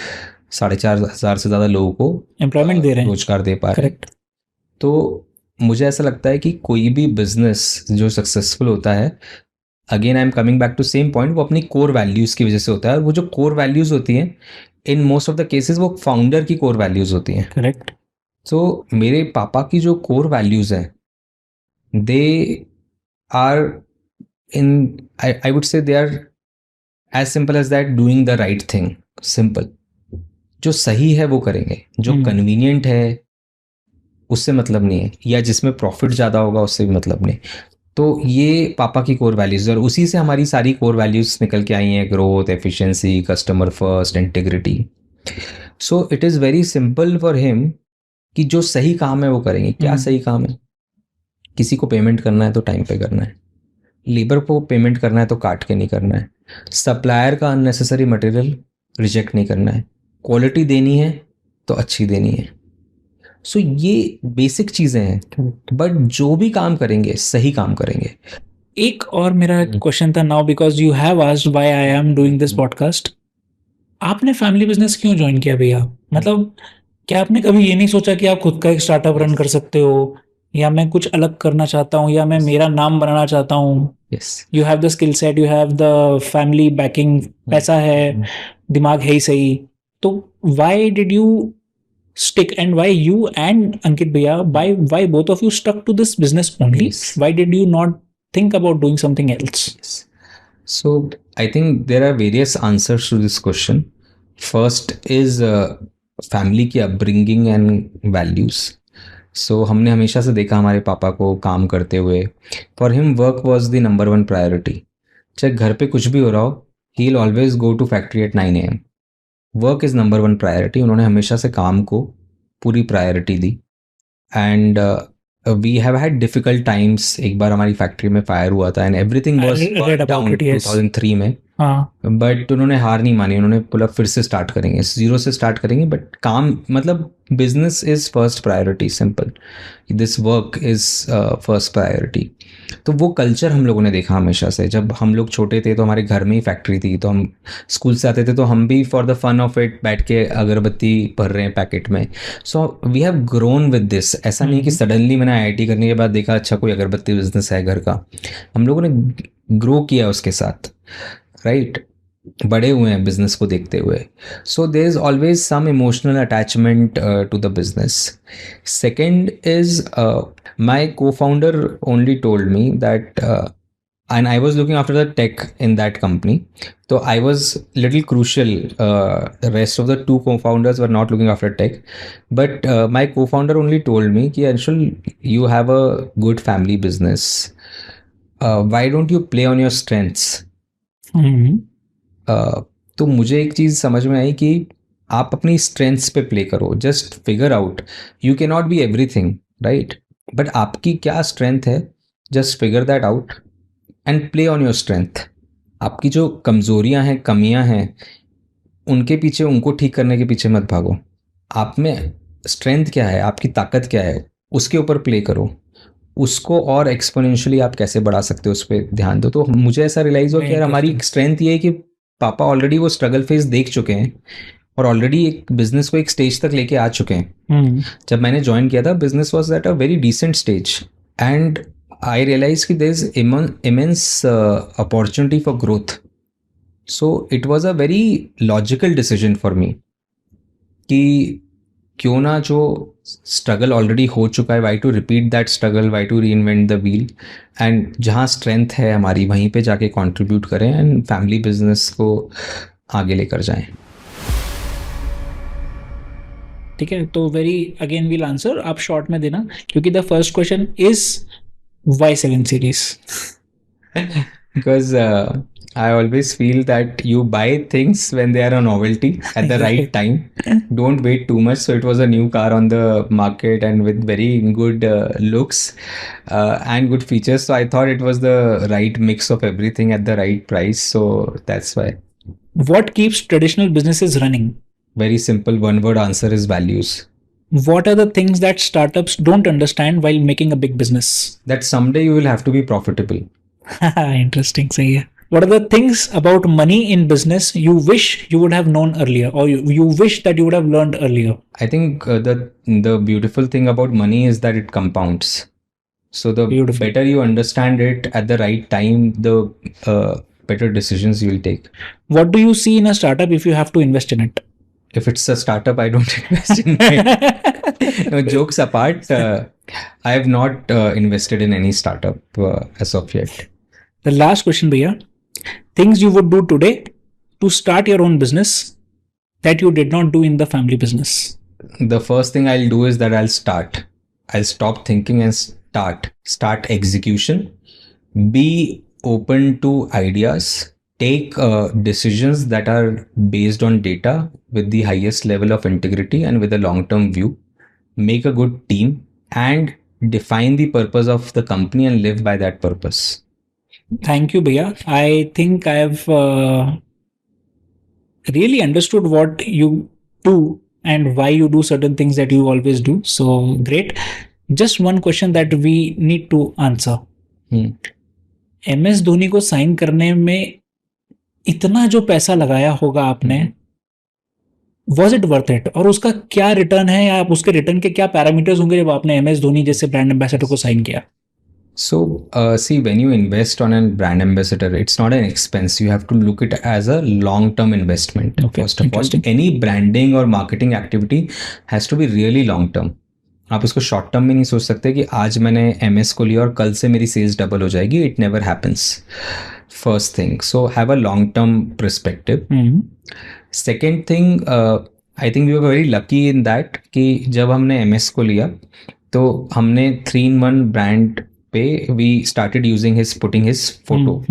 4,500 से ज़्यादा लोगों को एम्प्लॉयमेंट दे रहे हैं, रोजगार दे पा रहे हैं. तो मुझे ऐसा लगता है कि कोई भी बिजनेस जो सक्सेसफुल होता है, again I am coming back to same point, वो अपनी कोर वैल्यूज़ की वजह से होता है. और वो जो कोर वैल्यूज़ होती हैं, in most of the cases वो फाउंडर की कोर वैल्यूज़ होती हैं. करेक्ट. तो मेरे पापा की जो कोर वैल्यूज़ हैं, they are in, I would say they are as simple as that, doing the right thing. Simple, जो सही है वो करेंगे, जो कन्वीनियंट है उससे मतलब नहीं है, या जिसमें प्रॉफिट ज़्यादा होगा उससे भी मतलब नहीं. तो ये पापा की कोर वैल्यूज़, और उसी से हमारी सारी कोर वैल्यूज़ निकल के आई हैं. Growth, efficiency, customer first, integrity. So it is very simple for him कि जो सही काम है वो करेंगे. क्या सही काम है? किसी को पेमेंट करना है तो टाइम पे करना है, लेबर को पेमेंट करना है तो काट के नहीं करना है, सप्लायर का अननेसेसरी मटेरियल रिजेक्ट नहीं करना है, क्वालिटी देनी है तो अच्छी देनी है. सो ये बेसिक चीज़ें हैं, बट जो भी काम करेंगे सही काम करेंगे. एक और मेरा क्वेश्चन था now, because you have asked why I am doing this podcast. आपने फैमिली बिजनेस क्यों ज्वाइन किया भैया? मतलब क्या आपने कभी ये नहीं सोचा कि आप खुद का एक स्टार्टअप रन कर सकते हो, या मैं कुछ अलग करना चाहता हूँ, या मैं मेरा नाम बनाना चाहता हूँ? You have the skill set, you have the family banking, पैसा है, दिमाग है ही सही. तो why did you stick, and why you and Ankit bhaiya, why both of you stuck to this business only? Yes. Why did you not think about doing something else? Yes. So I think there are various answers to this question. First is family की upbringing and values. सो हमने हमेशा से देखा हमारे पापा को काम करते हुए. For him work was the number one priority. चाहे घर पे कुछ भी हो रहा हो, he will always go to factory at 9 AM. Work is number one priority. उन्होंने हमेशा से काम को पूरी प्रायोरिटी दी. And we have had difficult times. एक बार हमारी फैक्ट्री में फायर हुआ था एंड एवरीथिंग वाज डाउन 2003 में. बट उन्होंने हार नहीं मानी. उन्होंने बोला फिर से स्टार्ट करेंगे, जीरो से स्टार्ट करेंगे, बट काम मतलब business is first priority. Simple. This work is first priority. तो वो कल्चर हम लोगों ने देखा हमेशा से. जब हम लोग छोटे थे तो हमारे घर में ही फैक्ट्री थी, तो हम स्कूल से आते थे तो हम भी for the fun of it बैठ के अगरबत्ती भर रहे हैं पैकेट में. So we have grown with this. ऐसा नहीं कि सडनली मैंने IIT करने के बाद देखा अच्छा कोई अगरबत्ती बिजनेस है घर का. हम लोगों ने ग्रो किया उसके साथ, राइट. बड़े हुए हैं बिजनेस को देखते हुए. So there is always some emotional attachment to the business. Second is my co-founder only told me that and I was looking after the tech in that company. So I was little crucial. The rest of the two co-founders were not looking after tech. But my co-founder only told me कि Anshul, you have a good family business. Why don't you play on your strengths? तो मुझे एक चीज़ समझ में आई कि आप अपनी strengths पे प्ले करो. Just figure out. You can not be everything, right, but आपकी क्या स्ट्रेंथ है, just figure that out and play on your strength. आपकी जो कमज़ोरियां हैं, कमियां हैं, उनके पीछे, उनको ठीक करने के पीछे मत भागो. आप में स्ट्रेंथ क्या है, आपकी ताकत क्या है, उसके ऊपर प्ले करो. उसको और एक्सपोनेंशियली आप कैसे बढ़ा सकते हो, उस पर ध्यान दो. तो मुझे ऐसा रियलाइज़ हुआ कि यार हमारी स्ट्रेंथ ये है कि पापा ऑलरेडी वो स्ट्रगल फेज देख चुके हैं और ऑलरेडी एक बिजनेस को एक स्टेज तक लेके आ चुके हैं. जब मैंने ज्वाइन किया था, business was at a very decent stage and I realise कि there is immense opportunity for growth. So it was a very logical decision for me कि क्यों ना जो स्ट्रगल ऑलरेडी हो चुका है, why to repeat that struggle, why to reinvent the wheel. And जहाँ strength है हमारी, वहीं पे जाके कंट्रीब्यूट करें एंड फैमिली बिजनेस को आगे लेकर जाएं. ठीक है, तो वेरी अगेन विल आंसर, आप शॉर्ट में देना, क्योंकि the first question is why 7 series. Because I always feel that you buy things when they are a novelty at the right time. Don't wait too much. So it was a new car on the market and with very good looks and good features. So I thought it was the right mix of everything at the right price. So that's why. What keeps traditional businesses running? Very simple. One word answer is values. What are the things that startups don't understand while making a big business? That someday you will have to be profitable. Interesting. सही है. What are the things about money in business you wish you would have known earlier, or you wish that you would have learned earlier? I think the beautiful thing about money is that it compounds. So the better you understand it at the right time, the better decisions you will take. What do you see in a startup if you have to invest in it? If it's a startup, I don't invest in it. No, jokes apart, I have not invested in any startup as of yet. The last question, Bhaiya. Things you would do today to start your own business that you did not do in the family business. The first thing I'll do is that I'll start. I'll stop thinking and start execution. Be open to ideas. Take decisions that are based on data with the highest level of integrity and with a long-term view. Make a good team and define the purpose of the company and live by that purpose. Thank you, Bhaiya. I think I have really understood what you do and why you do certain things that you always do. So great. Just one question that we need to answer. MS Dhoni को sign करने में इतना जो पैसा लगाया होगा आपने, was it worth it? और उसका क्या रिटर्न है, या उसके रिटर्न के क्या पैरामीटर्स होंगे जब आपने MS धोनी जैसे ब्रांड एम्बेसडर को साइन किया? So, see, when you invest on a brand ambassador, it's not an expense. You have to look it as a long-term investment. Okay, first of all, any branding or marketing activity has to be really long-term. आप इसको short term में नहीं सोच सकते कि आज मैंने MS को लिया और कल से मेरी सेल्स डबल हो जाएगी. It never happens. First thing. So, have a long-term perspective. Second thing, I think we were very lucky in that कि जब हमने एमएस को लिया तो हमने 3-in-1 ब्रांड पे we started using his putting his photo,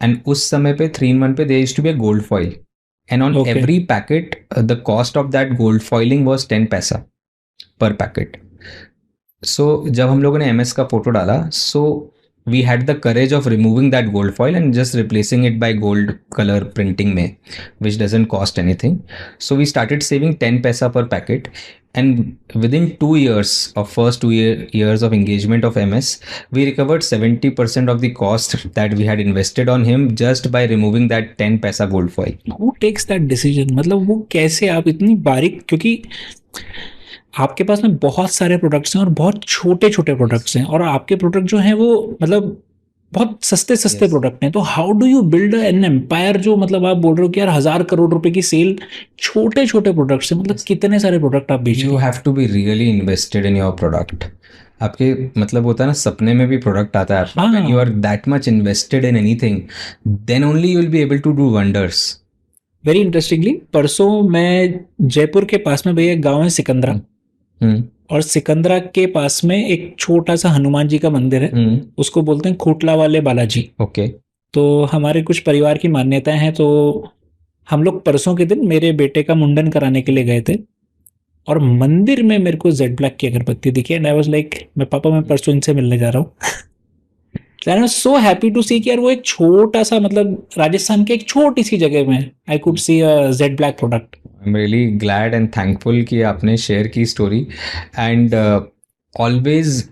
and उस समय पे 3-in-1 पे there used to be a gold foil, and on Okay. Every packet the cost of that gold foiling was 10 पैसा पर पैकेट. सो जब हम लोगों ने एमएस का फोटो डाला, सो we had the courage of removing that gold foil and just replacing it by gold color printing में, which doesn't cost anything. So we started saving 10 paisa per packet, and within 2 years of first 2 years of engagement of MS, we recovered 70% of the cost that we had invested on him just by removing that 10 paisa gold foil. Who takes that decision? मतलब वो कैसे आप इतनी बारीक, क्योंकि आपके पास में बहुत सारे प्रोडक्ट्स हैं और बहुत छोटे छोटे प्रोडक्ट्स हैं, और आपके प्रोडक्ट जो हैं वो मतलब बहुत सस्ते Yes. प्रोडक्ट हैं. तो how do you build an empire, जो मतलब आप बोल रहे हो कि यार 1,000 करोड़ रुपए की सेल छोटे छोटे प्रोडक्ट्स हैं, मतलब कितने सारे प्रोडक्ट आप बेच रहे You हो? have to be really invested in your product. आपके मतलब होता है ना, सपने में भी प्रोडक्ट आता है आपका. हाँ. When you are that much invested in anything, then only you will be able to do wonders. Very interestingly, परसों मैं जयपुर के पास में भैया एक गाँव है सिकंदरा, और सिकंदरा के पास में एक छोटा सा हनुमान जी का मंदिर है, उसको बोलते हैं खोटला वाले बालाजी. ओके. तो हमारे कुछ परिवार की मान्यताएं हैं, तो हम लोग परसों के दिन मेरे बेटे का मुंडन कराने के लिए गए थे, और मंदिर में मेरे को जेड ब्लैक की अगरबत्ती दिखी, एंड आई वाज लाइक, मैं पापा मैं परसों इनसे मिलने जा रहा हूँ. I was so happy to see कि यार वो एक छोटा सा, मतलब राजस्थान के एक छोटी सी जगह में I could see a Zed Black product. I am really glad and thankful कि आपने शेयर की story, and always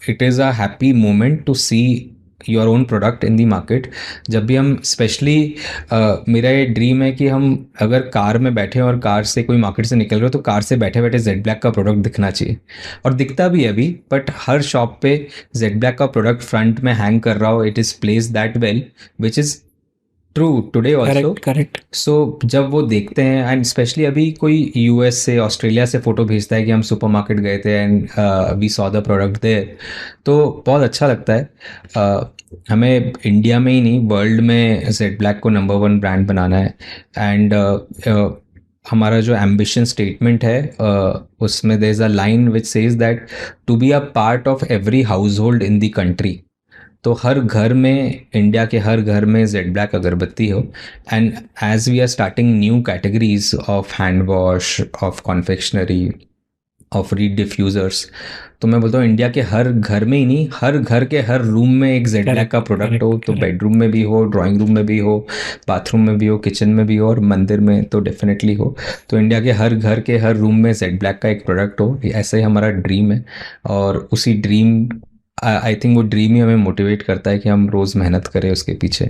it is a happy moment to see your own product in the market. जब भी हम स्पेशली मेरा ये dream है कि हम अगर कार में बैठे हैं और कार से कोई मार्केट से निकल रहे हो तो कार से बैठे बैठे जेड ब्लैक का प्रोडक्ट दिखना चाहिए, और दिखता भी है अभी, बट हर शॉप पे जेड ब्लैक का प्रोडक्ट फ्रंट में हैंग कर रहा हो. It is place that well, which is true today also. Correct. So जब वो देखते हैं, एंड स्पेशली अभी कोई यूएस से ऑस्ट्रेलिया से फ़ोटो भेजता है कि हम सुपरमार्केट गए थे and we saw the product there, तो बहुत अच्छा लगता है. हमें इंडिया में ही नहीं, वर्ल्ड में जेड ब्लैक को नंबर 1 ब्रांड बनाना है. एंड हमारा जो एम्बिशन स्टेटमेंट है उसमें there is a line which says that to be a part of every household in the country. तो हर घर में, इंडिया के हर घर में जेड ब्लैक अगरबत्ती हो. And as we are starting new categories of hand wash, of confectionery, of reed diffusers, तो मैं बोलता हूँ इंडिया के हर घर में ही नहीं, हर घर के हर रूम में एक जेड ब्लैक का प्रोडक्ट हो. तो बेडरूम में भी हो, ड्राइंग रूम में भी हो, बाथरूम में भी हो, किचन में भी हो, और मंदिर में तो डेफिनेटली हो. तो इंडिया के हर घर के हर रूम में जेड ब्लैक का एक प्रोडक्ट हो, ऐसा ही हमारा ड्रीम है. और उसी ड्रीम, आई थिंक वो ड्रीम ही हमें मोटिवेट करता है कि हम रोज़ मेहनत करें उसके पीछे.